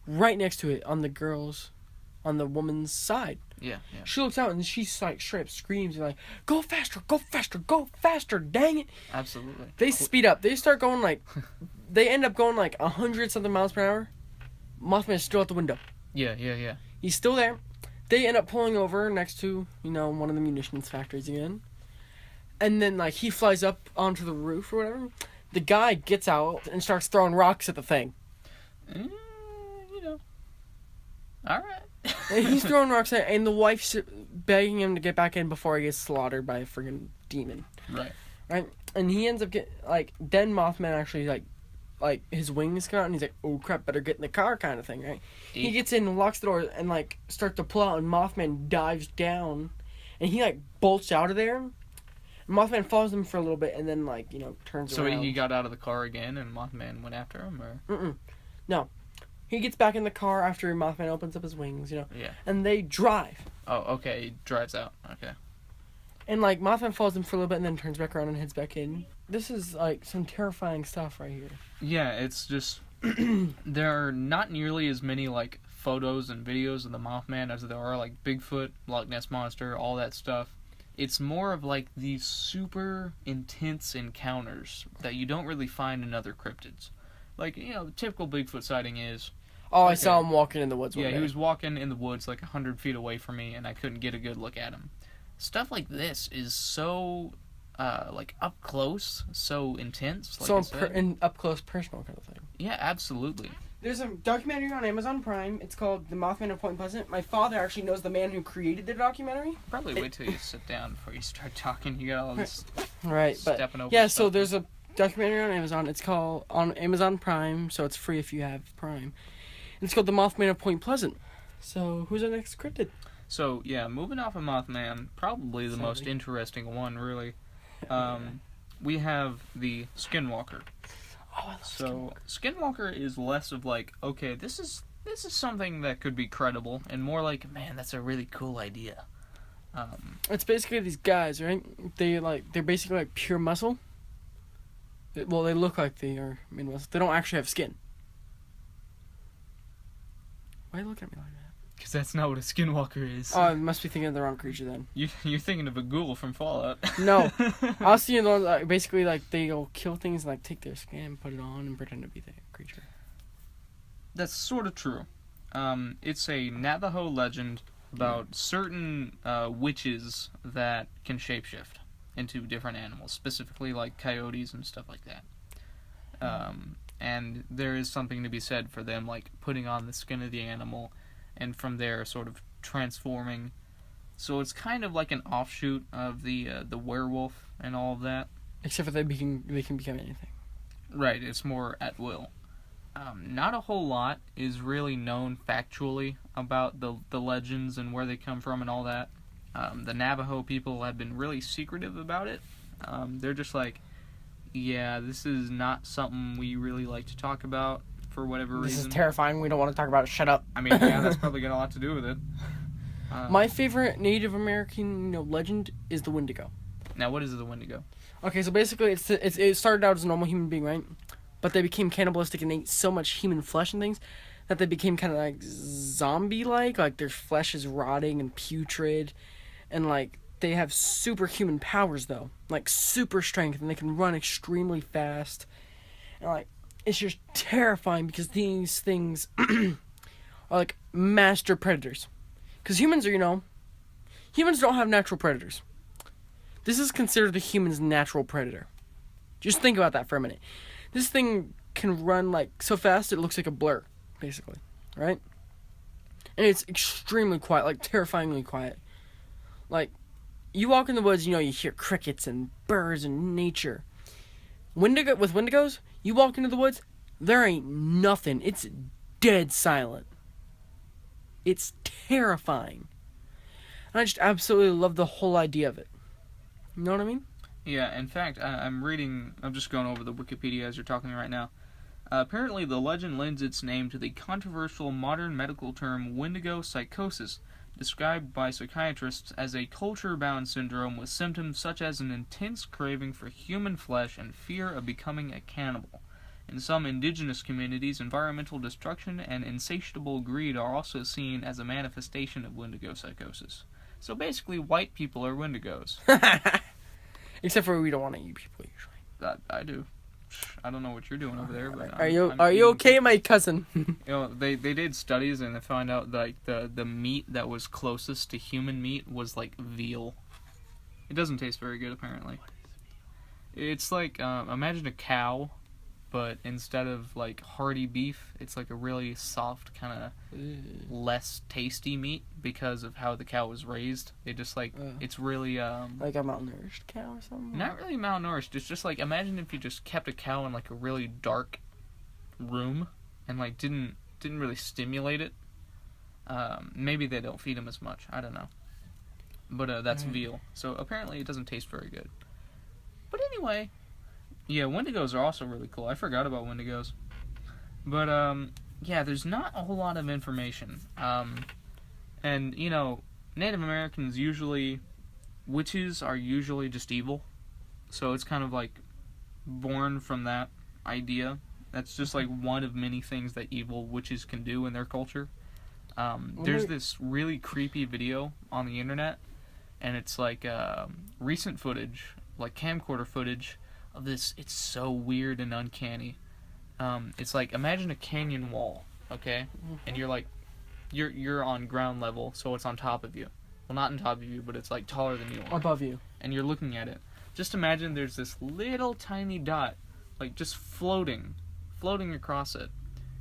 Right next to it on the woman's side. Yeah, yeah. She looks out and she's like straight up screams and like, go faster, go faster, go faster, dang it. Absolutely. They speed up. They start going like, they end up going like 100-something miles per hour. Mothman's still out the window. Yeah, yeah, yeah. He's still there. They end up pulling over next to, you know, one of the munitions factories again. And then like he flies up onto the roof or whatever. The guy gets out and starts throwing rocks at the thing. You know. All right. And he's throwing rocks at it, and the wife's begging him to get back in before he gets slaughtered by a friggin' demon. Right. Right? And he ends up then Mothman actually, like, his wings come out, and he's like, oh crap, better get in the car kind of thing, right? He gets in and locks the door, and, like, starts to pull out, and Mothman dives down, and he, like, bolts out of there. And Mothman follows him for a little bit, and then, like, you know, turns around. So he got out of the car again, and Mothman went after him, or? No. He gets back in the car after Mothman opens up his wings, you know. Yeah. And they drive. Oh, okay. He drives out. Okay. And, like, Mothman follows him for a little bit and then turns back around and heads back in. This is, like, some terrifying stuff right here. Yeah, it's just... there are not nearly as many, like, photos and videos of the Mothman as there are, like, Bigfoot, Loch Ness Monster, all that stuff. It's more of, like, these super intense encounters that you don't really find in other cryptids. Like, you know, the typical Bigfoot sighting is... Oh, I saw him walking in the woods one day. Yeah, he was walking in the woods like 100 feet away from me, and I couldn't get a good look at him. Stuff like this is so, like, up close, so intense. Like so up close, personal kind of thing. Yeah, absolutely. There's a documentary on Amazon Prime. It's called The Mothman of Point Pleasant. My father actually knows the man who created the documentary. Probably wait till you sit down before you start talking. You got all this right, stepping over yeah, stuff. so there's a documentary on Amazon. It's called on Amazon Prime, so it's free if you have Prime. It's called The Mothman of Point Pleasant. So, who's our next cryptid? So, yeah, moving off of Mothman, probably the most interesting one, really. We have the Skinwalker. Oh, I love Skinwalker is less of like, okay, this is something that could be credible, and more like, man, that's a really cool idea. It's basically these guys, right? They're basically like pure muscle. They look like they are made muscle. They don't actually have skin. Why are you looking at me like that? Because that's not what a Skinwalker is. Oh, I must be thinking of the wrong creature then. You're thinking of a ghoul from Fallout. No. I was thinking of, basically, like, they'll kill things and, like, take their skin and put it on and pretend to be the creature. That's sort of true. It's a Navajo legend about certain witches that can shapeshift. into different animals, specifically like coyotes and stuff like that. And there is something to be said for them, like, putting on the skin of the animal, and from there sort of transforming. So it's kind of like an offshoot of the werewolf and all of that. Except for they can become anything. Right, it's more at will. Not a whole lot is really known factually about the legends and where they come from and all that. The Navajo people have been really secretive about it. They're just like, yeah, this is not something we really like to talk about for whatever reason. This is terrifying. We don't want to talk about it. Shut up. I mean, yeah, that's probably got a lot to do with it. My favorite Native American legend is the Wendigo. Now, what is the Wendigo? Okay, so basically, it started out as a normal human being, right? But they became cannibalistic and ate so much human flesh and things that they became kind of like zombie-like. Like, their flesh is rotting and putrid. And, like, they have superhuman powers, though. Like, super strength, and they can run extremely fast. And, like, it's just terrifying because these things are, like, master predators. Because humans are, humans don't have natural predators. This is considered the human's natural predator. Just think about that for a minute. This thing can run, like, so fast it looks like a blur, basically, right? And it's extremely quiet, like, terrifyingly quiet. Like, you walk in the woods, you hear crickets and birds and nature. With Wendigos, you walk into the woods, there ain't nothing. It's dead silent. It's terrifying. And I just absolutely love the whole idea of it. You know what I mean? Yeah, in fact, I'm just going over the Wikipedia as you're talking right now. Apparently, the legend lends its name to the controversial modern medical term Wendigo psychosis, described by psychiatrists as a culture-bound syndrome with symptoms such as an intense craving for human flesh and fear of becoming a cannibal. In some indigenous communities, environmental destruction and insatiable greed are also seen as a manifestation of Wendigo psychosis. So basically, white people are Wendigos. Except for we don't want to eat people usually. I do. I don't know what you're doing over there, but are you okay, my cousin? They did studies and they found out like the meat that was closest to human meat was like veal. It doesn't taste very good apparently. It's like imagine a cow, but instead of like hearty beef, it's like a really soft kind of less tasty meat because of how the cow was raised. They just like it's really like a malnourished cow or something. Not really malnourished. It's just like imagine if you just kept a cow in like a really dark room and like didn't really stimulate it. Maybe they don't feed them as much. I don't know. But that's veal. So apparently it doesn't taste very good. But anyway. Yeah, Wendigos are also really cool. I forgot about Wendigos. But, yeah, there's not a whole lot of information. And, Native Americans witches are usually just evil. So it's kind of like born from that idea. That's just like one of many things that evil witches can do in their culture. There's this really creepy video on the internet. And it's like recent footage, like camcorder footage, of this. It's so weird and uncanny. It's like imagine a canyon wall, okay, and you're like you're on ground level, so it's on top of you. Well, not on top of you, but it's like taller than you are. Above you. And you're looking at it. Just imagine there's this little tiny dot, like just floating across it,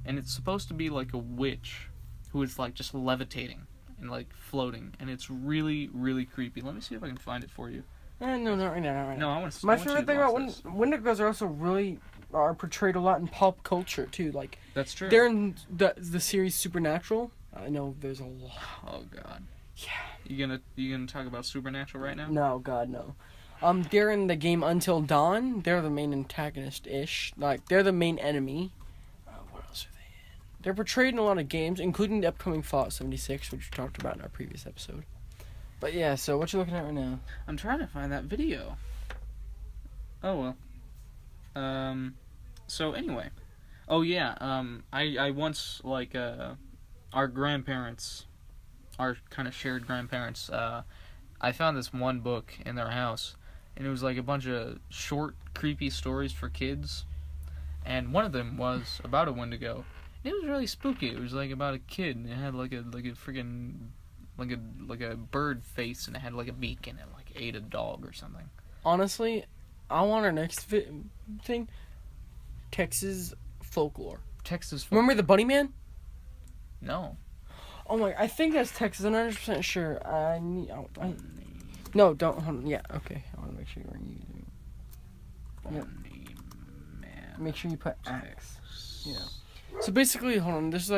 and it's supposed to be like a witch who is like just levitating and like floating, and it's really really creepy. Let me see if I can find it for you. No, not right now. No, I want to. My favorite thing about Wendigos are also really portrayed a lot in pop culture too. Like that's true. They're in the series Supernatural. I know there's a lot. Oh God. Yeah. You gonna talk about Supernatural right now? No, God, no. They're in the game Until Dawn. They're the main antagonist-ish. Like they're the main enemy. What else are they in? They're portrayed in a lot of games, including the upcoming Fallout 76, which we talked about in our previous episode. But yeah, so what you looking at right now? I'm trying to find that video. Oh well. So anyway. Oh yeah, I once like our grandparents, our kind of shared grandparents, I found this one book in their house, and it was like a bunch of short creepy stories for kids. And one of them was about a Wendigo. And it was really spooky. It was like about a kid and it had like a freaking like a bird face, and it had like a beak, and it like ate a dog or something. honestly, I want our next thing, Texas folklore. Texas folklore. Remember the Bunny Man? No. Oh my, I think that's Texas. I'm not 100% sure. No, don't. Hold on. Yeah, okay. I want to make sure you're using. Yep. Man. Make sure you put X. Yeah. So basically, hold on. This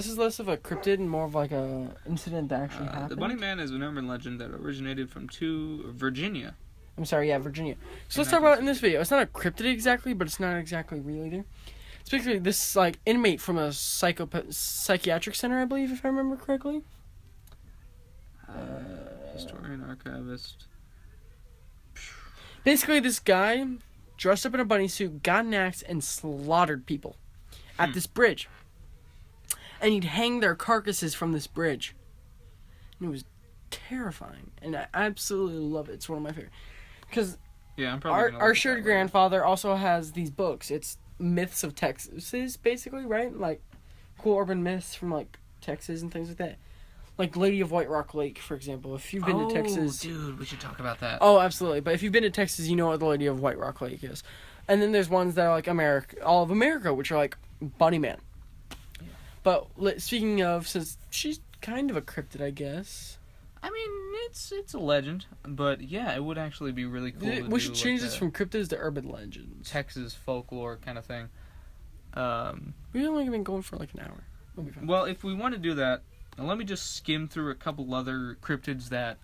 is less of a cryptid and more of like a incident that actually happened. The Bunny Man is an urban legend that originated from Virginia. I'm sorry, yeah, Virginia. So let's talk about it in this video. It's not a cryptid exactly, but it's not exactly real either. It's basically this like inmate from a psychiatric center, I believe, if I remember correctly. Historian, archivist. Basically, this guy dressed up in a bunny suit, got an axe, and slaughtered people at this bridge. And he'd hang their carcasses from this bridge. And it was terrifying. And I absolutely love it. It's one of my favorite. Because yeah, our shared grandfather also has these books. It's myths of Texas, basically, right? Like, cool urban myths from, like, Texas and things like that. Like Lady of White Rock Lake, for example. If you've been to Texas... dude, we should talk about that. Oh, absolutely. But if you've been to Texas, you know what the Lady of White Rock Lake is. And then there's ones that are like all of America, which are like Bunny Man. Yeah. But speaking of, since she's kind of a cryptid, I guess. I mean, it's a legend, but yeah, it would actually be really cool. We should change this from cryptids to urban legends. Texas folklore kind of thing. We've only been going for like an hour. We'll be fine. Well, if we want to do that, let me just skim through a couple other cryptids that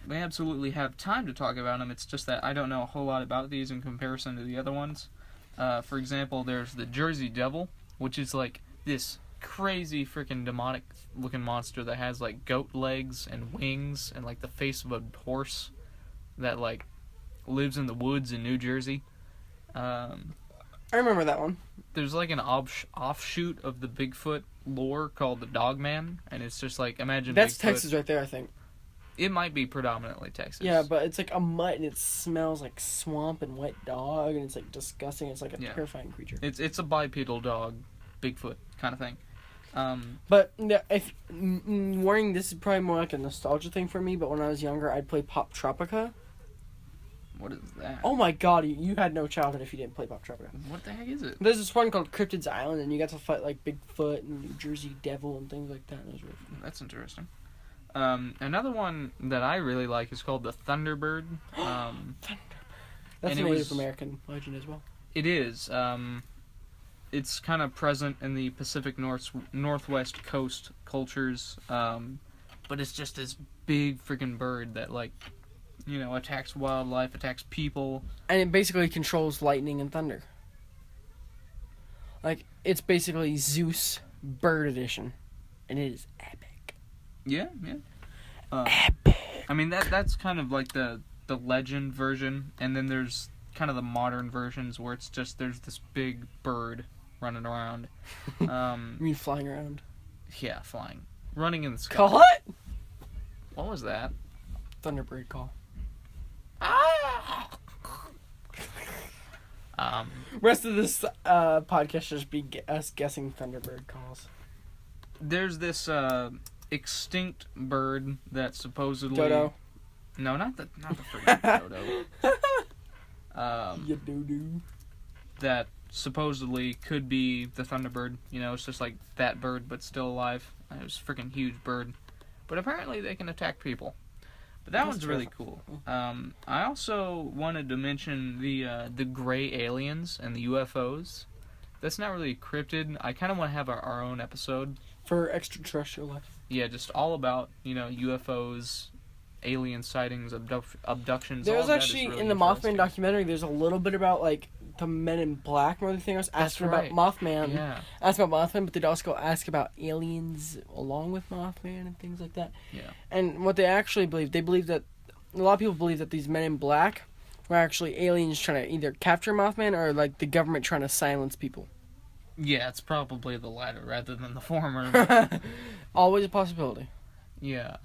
we absolutely have time to talk about them. It's just that I don't know a whole lot about these in comparison to the other ones. For example, there's the Jersey Devil, which is like this crazy freaking demonic looking monster that has like goat legs and wings and like the face of a horse that like lives in the woods in New Jersey. I remember that one. There's like an offshoot of the Bigfoot lore called the Dogman, and it's just like, imagine that's Bigfoot. Texas right there, I think. It might be predominantly Texas. Yeah, but it's like a mutt and it smells like swamp and wet dog and it's like disgusting. It's like a terrifying creature. It's a bipedal dog, Bigfoot kind of thing. But if warning, this is probably more like a nostalgia thing for me. But when I was younger, I'd play Pop Tropica. What is that? Oh my god, you had no childhood if you didn't play Pop Tropica. What the heck is it? There's this one called Cryptids Island, and you got to fight like Bigfoot and New Jersey Devil and things like that. And it was really fun. That's interesting. Another one that I really like is called the Thunderbird. Thunderbird. That's a Native American legend as well. It is. It's kind of present in the Pacific Northwest coast cultures, but it's just this big freaking bird that, like, you know, attacks wildlife, attacks people. And it basically controls lightning and thunder. Like, it's basically Zeus Bird Edition, and it is epic. Yeah. Epic. I mean, that's kind of like the legend version, and then there's kind of the modern versions where it's just there's this big bird running around. You mean flying around? Yeah, flying. Running in the sky. Call it? What was that? Thunderbird call. Rest of this podcast should just be us guessing Thunderbird calls. There's this extinct bird that supposedly... Dodo. No, not the freaking dodo. You doo-doo. That supposedly could be the Thunderbird. You know, it's just like that bird, but still alive. It was a freaking huge bird. But apparently they can attack people. But that one's really cool. I also wanted to mention the gray aliens and the UFOs. That's not really cryptid. I kind of want to have our own episode. For extraterrestrial life. Yeah, just all about, you know, UFOs, alien sightings, abductions. There was all actually, really in the Mothman documentary, there's a little bit about, like, the Men in Black more than anything else. Asking about Mothman. Yeah. Asked about Mothman, but they'd also ask about aliens along with Mothman and things like that. Yeah. And what they actually believe, they believe that, a lot of people believe that these Men in Black were actually aliens trying to either capture Mothman or, like, the government trying to silence people. Yeah, it's probably the latter rather than the former. Always a possibility. Yeah,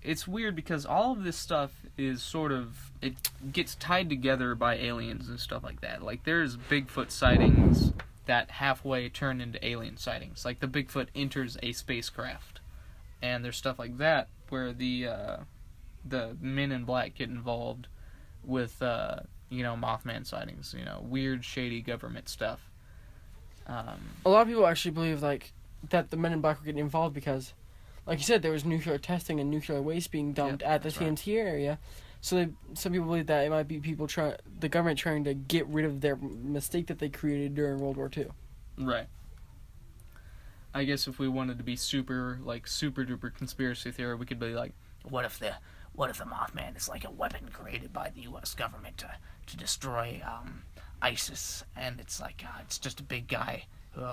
it's weird because all of this stuff is sort of, it gets tied together by aliens and stuff like that. Like, there's Bigfoot sightings that halfway turn into alien sightings. Like, the Bigfoot enters a spacecraft. And there's stuff like that where the Men in Black get involved with Mothman sightings. Weird, shady government stuff. A lot of people actually believe that the Men in Black were getting involved because, like you said, there was nuclear testing and nuclear waste being dumped at the TNT area. So some people believe that it might be the government trying to get rid of their mistake that they created during World War II. Right. I guess if we wanted to be super duper conspiracy theory, we could be like, what if the Mothman is like a weapon created by the U.S. government to destroy ISIS, and it's like it's just a big guy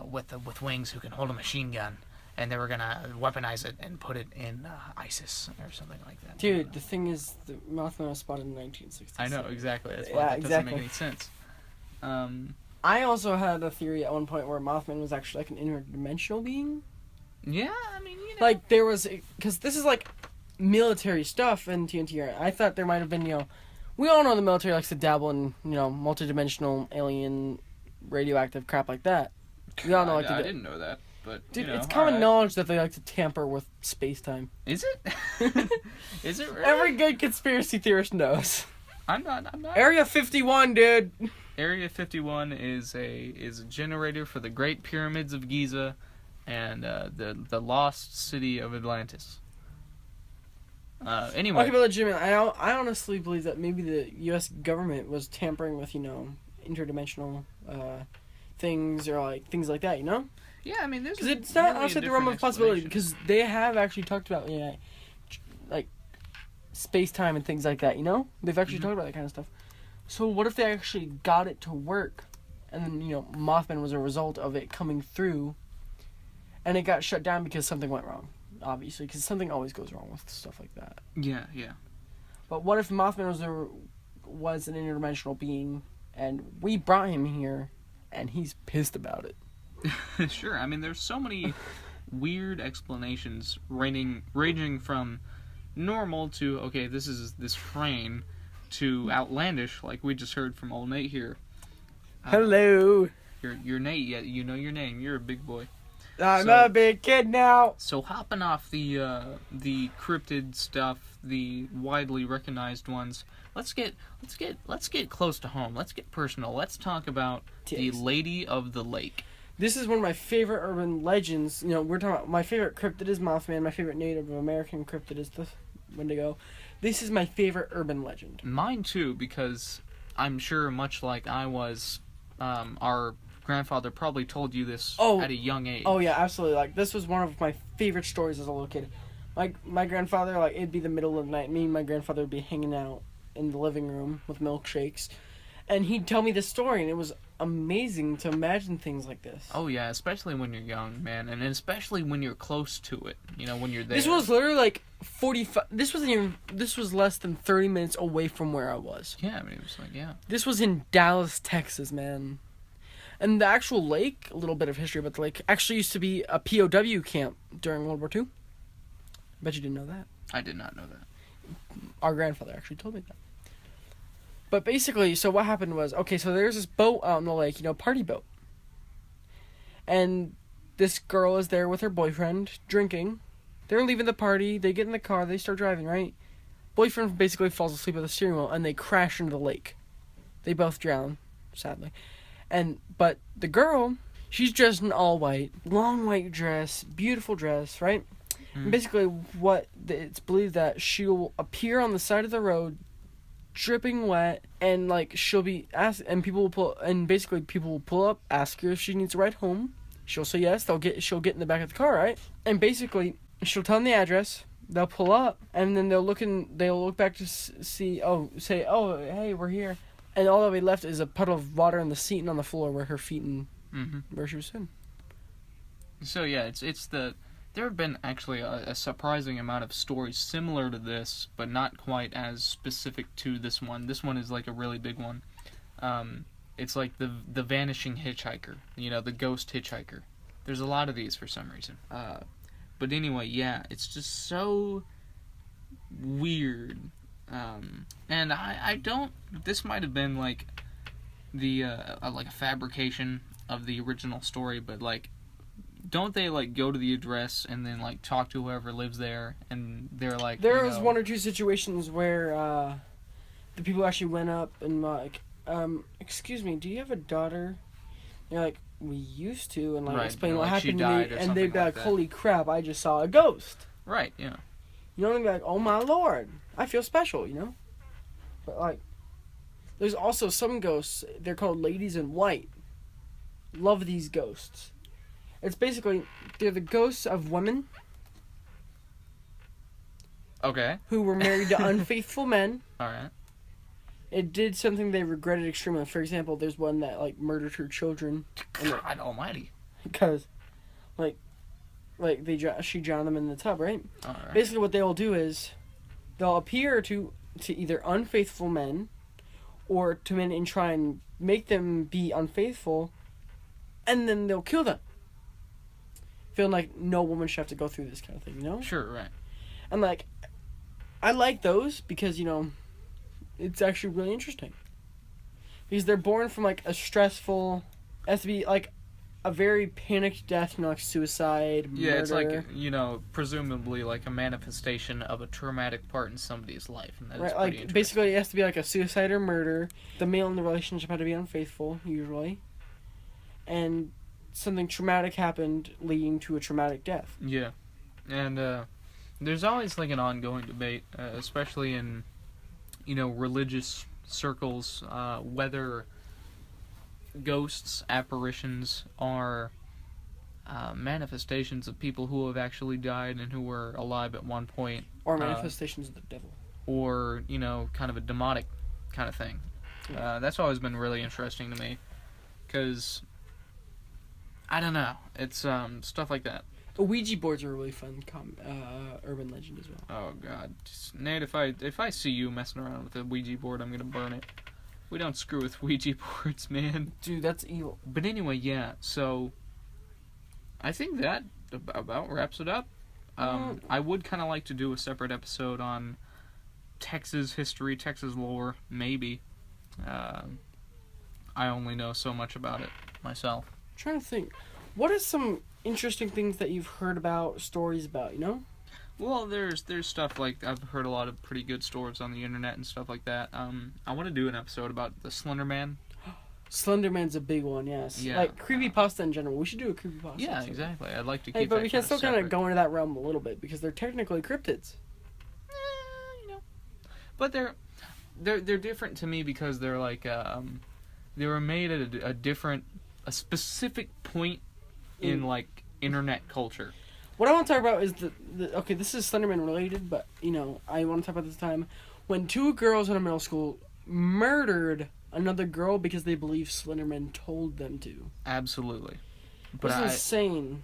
with wings who can hold a machine gun, and they were gonna weaponize it and put it in ISIS or something like that. Dude, the thing is, the Mothman was spotted in 1966. I know, exactly. That's why that doesn't make any sense. I also had a theory at one point where Mothman was actually like an interdimensional being. Yeah, I mean, Like, there was... Because this is, like, military stuff in TNT. I thought there might have been, we all know the military likes to dabble in, multidimensional, alien, radioactive crap like that. We all know I didn't know that, but, dude, it's common knowledge that they like to tamper with space-time. Is it? Is it really? Every good conspiracy theorist knows. I'm not. Area 51, dude. Area 51 is a generator for the Great Pyramids of Giza and the lost city of Atlantis. Anyway. Okay, but legitimately, I honestly believe that maybe the U.S. government was tampering with, interdimensional things or like things like that, Yeah, I mean, because it's not outside the realm of possibility, because they have actually talked about like space-time and things like that, they've actually talked about that kind of stuff. So what if they actually got it to work, and then Mothman was a result of it coming through, and it got shut down because something went wrong, obviously, because something always goes wrong with stuff like that. Yeah. But what if Mothman was an interdimensional being, and we brought him here, and he's pissed about it? Sure. I mean, there's so many weird explanations ranging from normal to, okay, this is this crane, to outlandish, like we just heard from old Nate here. Hello. You're Nate, yet you know your name. You're a big boy. I'm a big kid now. So hopping off the cryptid stuff, the widely recognized ones, let's get close to home. Let's get personal. Let's talk about the Lady of the Lake. This is one of my favorite urban legends. We're talking about my favorite cryptid is Mothman. My favorite Native American cryptid is the Wendigo. This is my favorite urban legend. Mine too, because I'm sure, much like I was, our grandfather probably told you this at a young age. Oh yeah, absolutely. Like, this was one of my favorite stories as a little kid. My grandfather, it'd be the middle of the night. Me and my grandfather would be hanging out in the living room with milkshakes, and he'd tell me this story, and it was amazing to imagine things like this. Oh yeah, especially when you're young, man, and especially when you're close to it. When you're there. This was literally 45. This was less than 30 minutes away from where I was. Yeah, I mean, it was This was in Dallas, Texas, man. And the actual lake, a little bit of history about the lake, actually used to be a POW camp during World War II. Bet you didn't know that. I did not know that. Our grandfather actually told me that. But basically, so what happened was, okay, so there's this boat out in the lake, party boat. And this girl is there with her boyfriend, drinking. They're leaving the party, they get in the car, they start driving, right? Boyfriend basically falls asleep at the steering wheel, and they crash into the lake. They both drown, sadly. But the girl, she's dressed in all white, long white dress, beautiful dress, right? And basically, it's believed that she'll appear on the side of the road, dripping wet, and she'll be asked, and people will pull up, ask her if she needs a ride home. She'll say yes. She'll get in the back of the car, right? And basically, she'll tell them the address. They'll pull up, and then they'll look back to say, hey, we're here. And all that we left is a puddle of water in the seat and on the floor where her feet and where she was sitting. So yeah, there have been actually a surprising amount of stories similar to this, but not quite as specific to this one. This one is a really big one. It's like the vanishing hitchhiker, the ghost hitchhiker. There's a lot of these for some reason. But anyway, yeah, it's just so weird. And I don't. This might have been a fabrication of the original story, but don't they go to the address and then talk to whoever lives there, and they're there was one or two situations where the people actually went up and like, excuse me, do you have a daughter? They're like, we used to, and like Right, explain you know, what like, she happened to me, died or and they'd something be like, like that. holy crap, I just saw a ghost. Right, yeah. You know, and they'd be like, oh my lord, I feel special, you know? But like, there's also some ghosts, they're called ladies in white. Love these ghosts. It's basically, they're the ghosts of women Okay. who were married to unfaithful men. Alright. It did something they regretted extremely. For example, there's one that like murdered her children. God almighty. Because, like she drowned them in the tub, right? Alright. Basically, what they'll do is they'll appear to either unfaithful men or to men and try and make them be unfaithful, and then they'll kill them. Feeling like no woman should have to go through this kind of thing, you know? Sure, right. And like, I like those because, you know, it's actually really interesting. Because they're born from like a stressful, it has to be like a very panicked death, you know, like suicide, Yeah, murder. it's like, you know, presumably like a manifestation of a traumatic part in somebody's life. And that is Right, pretty like interesting. basically it has to be like a suicide or murder. The male in the relationship had to be unfaithful, usually. And something traumatic happened leading to a traumatic death. Yeah. And there's always like an ongoing debate, especially in, you know, religious circles, whether ghosts, apparitions are manifestations of people who have actually died and who were alive at one point. Or manifestations of the devil. Or, you know, kind of a demonic kind of thing. That's always been really interesting to me. Because, I don't know, it's stuff like that. Ouija boards are a really fun urban legend as well. Oh god, Nate, if I see you messing around with a Ouija board, I'm gonna burn it. We don't screw with Ouija boards, man. Dude, that's evil. But anyway, yeah. So I think that about wraps it up. I would kind of like to do a separate episode on Texas history, Texas lore, maybe. I only know so much about it myself. I'm trying to think. What are some interesting things that you've heard about, stories about, you know? Well, there's stuff like, I've heard a lot of pretty good stories on the internet and stuff like that. I want to do an episode about the Slender Man. Slender Man's a big one, yes. Yeah. Like creepypasta in general. We should do a creepypasta. Yeah, episode. exactly. I'd like to keep Hey, but that we can still kind of separate. go into that realm a little bit because they're technically cryptids. You know, but they're different to me because they're like they were made at a specific point in like internet culture. What I want to talk about is okay, this is Slenderman related, but you know, I want to talk about this time when two girls in a middle school murdered another girl because they believe Slenderman told them to. Absolutely. But This is insane.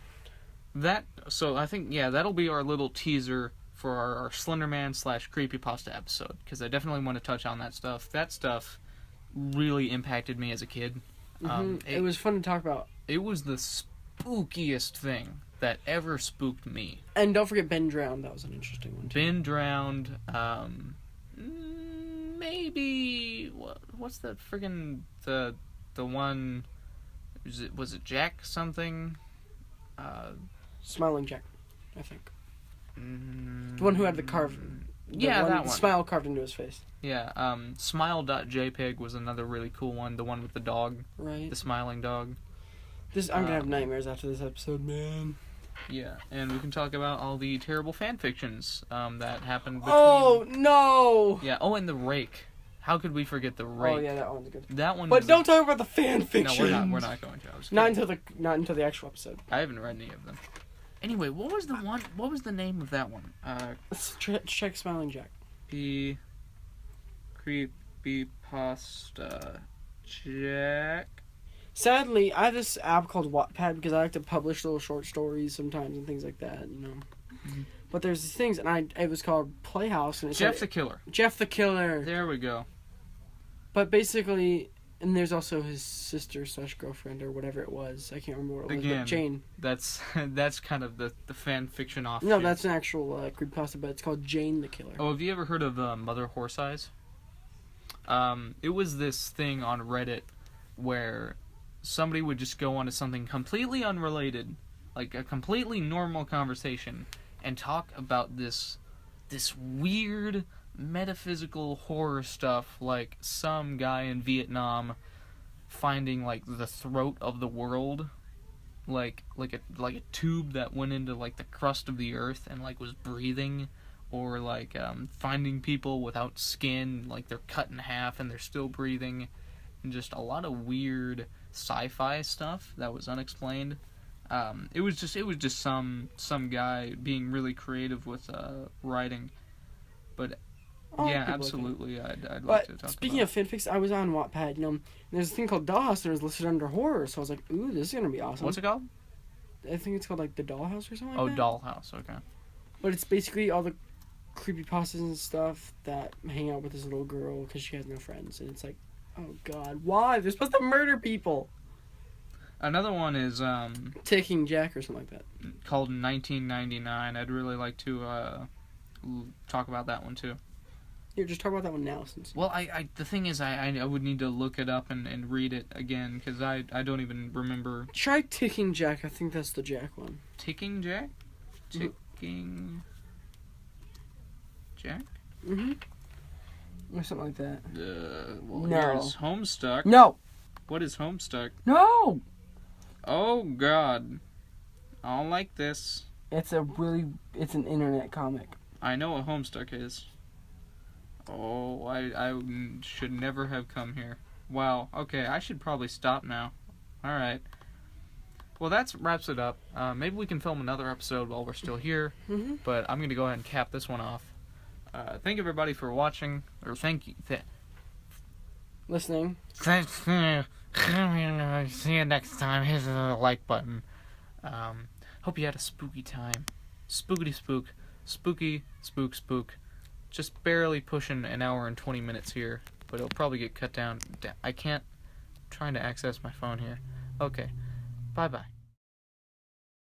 So I think, yeah, that'll be our little teaser for our Slenderman / creepypasta episode, because I definitely want to touch on that stuff. That stuff really impacted me as a kid. It was fun to talk about. It was the spookiest thing that ever spooked me. And don't forget Ben Drowned. That was an interesting one, too. Been drowned, maybe, what's the friggin', the one, was it Jack something? Smiling Jack, I think. The one who had the Yeah, that one. Smile carved into his face. Yeah, smile.jpg was another really cool one, the one with the dog, Right. the smiling dog. I'm gonna have nightmares after this episode, man. Yeah, and we can talk about all the terrible fan fictions that happened between... Oh, no! Yeah, and the Rake. How could we forget the Rake? Oh, yeah, that one's good. That one. But don't talk about the fan fiction. No, we're not going to. I was Not kidding. until the actual episode. I haven't read any of them. Anyway, what was the name of that one? Let's check Smiling Jack. The Creepypasta Jack. Sadly, I have this app called Wattpad because I like to publish little short stories sometimes and things like that, you know. Mm-hmm. But there's these things, and it was called Playhouse. And Jeff the Killer. Jeff the Killer. There we go. But basically, and there's also his sister / girlfriend or whatever it was. I can't remember what it was. Again, But Jane. That's kind of the fan fiction offshoot. No, that's an actual creepypasta, but it's called Jane the Killer. Oh, have you ever heard of Mother Horse Eyes? It was this thing on Reddit where somebody would just go onto something completely unrelated, like a completely normal conversation, and talk about this weird metaphysical horror stuff, like some guy in Vietnam finding like the throat of the world, like a tube that went into like the crust of the earth and like was breathing, or like finding people without skin, like they're cut in half and they're still breathing, and just a lot of weird sci-fi stuff that was unexplained. It was just some guy being really creative with writing, but yeah, absolutely, I'd like to talk about. Speaking of fanfics, I was on Wattpad, there's a thing called Dollhouse that was listed under horror, so I was like, ooh, this is gonna be awesome. What's it called? I think it's called like The Dollhouse or something like Oh, that. Dollhouse, okay. But it's basically all the creepypastas and stuff that hang out with this little girl because she has no friends, and it's like, oh god, why? They're supposed to murder people. Another one is Taking Jack or something like that. called 1999. I'd really like to talk about that one too. Here, just talk about that one now, since. Well, the thing is, I would need to look it up and read it again, because I don't even remember. Try Ticking Jack. I think that's the Jack one. Ticking Jack? Ticking Jack? Or something like that. Well, No. here's Homestuck. No! What is Homestuck? No! Oh, God. I don't like this. It's an internet comic. I know what Homestuck is. Oh, I should never have come here. Wow. Okay, I should probably stop now. Alright. Well, that wraps it up. Maybe we can film another episode while we're still here. But I'm going to go ahead and cap this one off. Thank you, everybody, for watching. Or thank you. Listening. See you next time. Hit the like button. Hope you had a spooky time. Spookity spook. Spooky spook spook. Just barely pushing an hour and 20 minutes here, but it'll probably get cut down. I'm trying to access my phone here. Okay. Bye-bye.